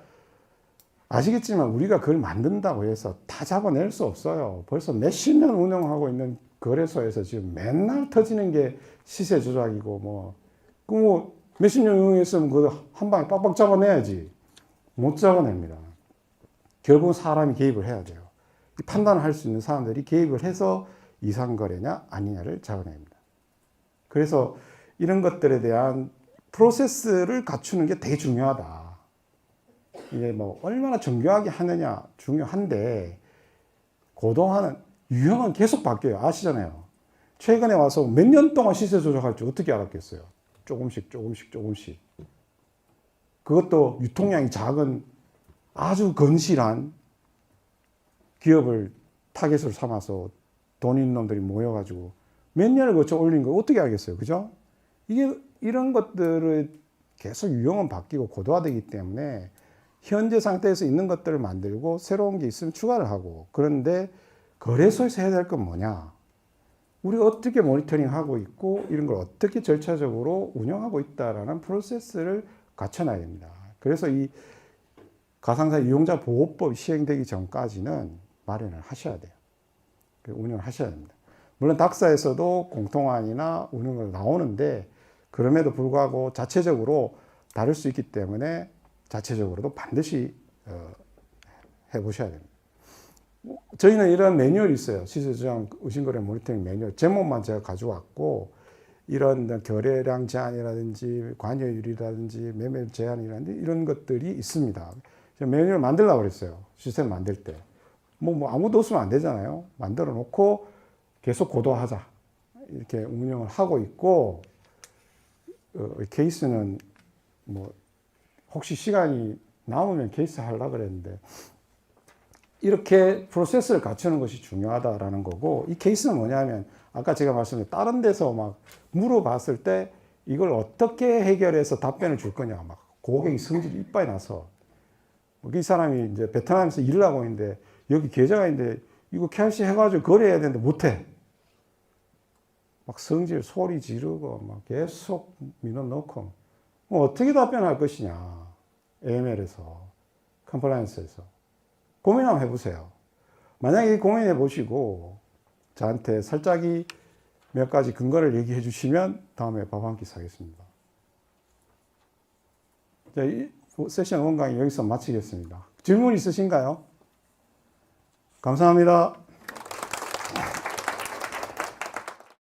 아시겠지만 우리가 그걸 만든다고 해서 다 잡아낼 수 없어요. 벌써 몇십 년 운영하고 있는 거래소에서 지금 맨날 터지는 게 시세 조작이고 뭐 몇십 년 운영했으면 그거 한 방에 빡빡 잡아내야지. 못 잡아냅니다. 결국은 사람이 개입을 해야 돼요. 판단을 할 수 있는 사람들이 개입을 해서 이상거래냐 아니냐를 잡아냅니다. 그래서 이런 것들에 대한 프로세스를 갖추는 게 되게 중요하다. 이게 뭐 얼마나 정교하게 하느냐 중요한데 고도화는 유형은 계속 바뀌어요. 아시잖아요. 최근에 와서 몇 년 동안 시세 조작할지 어떻게 알았겠어요. 조금씩. 그것도 유통량이 작은 아주 건실한 기업을 타겟으로 삼아서 돈 있는 놈들이 모여가지고 몇 년을 거쳐 올린 거 어떻게 알겠어요. 그죠? 이게 이런 것들을 계속 유형은 바뀌고 고도화되기 때문에 현재 상태에서 있는 것들을 만들고 새로운 게 있으면 추가를 하고 그런데 거래소에서 해야 될 건 뭐냐? 우리가 어떻게 모니터링하고 있고 이런 걸 어떻게 절차적으로 운영하고 있다라는 프로세스를 갖춰놔야 됩니다. 그래서 이 가상자 이용자 보호법 시행되기 전까지는 마련을 하셔야 돼요. 운영을 하셔야 됩니다. 물론 닥사에서도 공통안이나 운영을 나오는데 그럼에도 불구하고 자체적으로 다를 수 있기 때문에 자체적으로도 반드시 해보셔야 됩니다. 저희는 이런 매뉴얼이 있어요. 시세조정 의심거래 모니터링 매뉴얼. 제목만 제가 가져왔고 이런 거래량 제한이라든지 관여율이라든지 매매 제한이라든지 이런 것들이 있습니다. 매뉴얼 만들려고 그랬어요. 시스템 만들 때. 뭐 아무도 없으면 안 되잖아요. 만들어 놓고 계속 고도화하자. 이렇게 운영을 하고 있고 케이스는 뭐 혹시 시간이 남으면 케이스 하려고 그랬는데 이렇게 프로세스를 갖추는 것이 중요하다라는 거고 이 케이스는 뭐냐면 아까 제가 말씀드린 다른 데서 막 물어봤을 때 이걸 어떻게 해결해서 답변을 줄 거냐 막 고객이 성질이 이빨이 나서 이 사람이 이제 베트남에서 일을 하고 있는데 여기 계좌가 있는데 이거 KYC 해가지고 거래해야 되는데 못해. 막 소리 지르고 막 계속 민원 넣고 뭐 어떻게 답변할 것이냐. AML에서, 컴플라이언스에서. 고민 한번 해보세요. 만약에 고민해 보시고 저한테 살짝이 몇 가지 근거를 얘기해 주시면 다음에 밥 한 끼 사겠습니다. 자, 이 세션 1 강의 여기서 마치겠습니다. 질문 있으신가요? 감사합니다.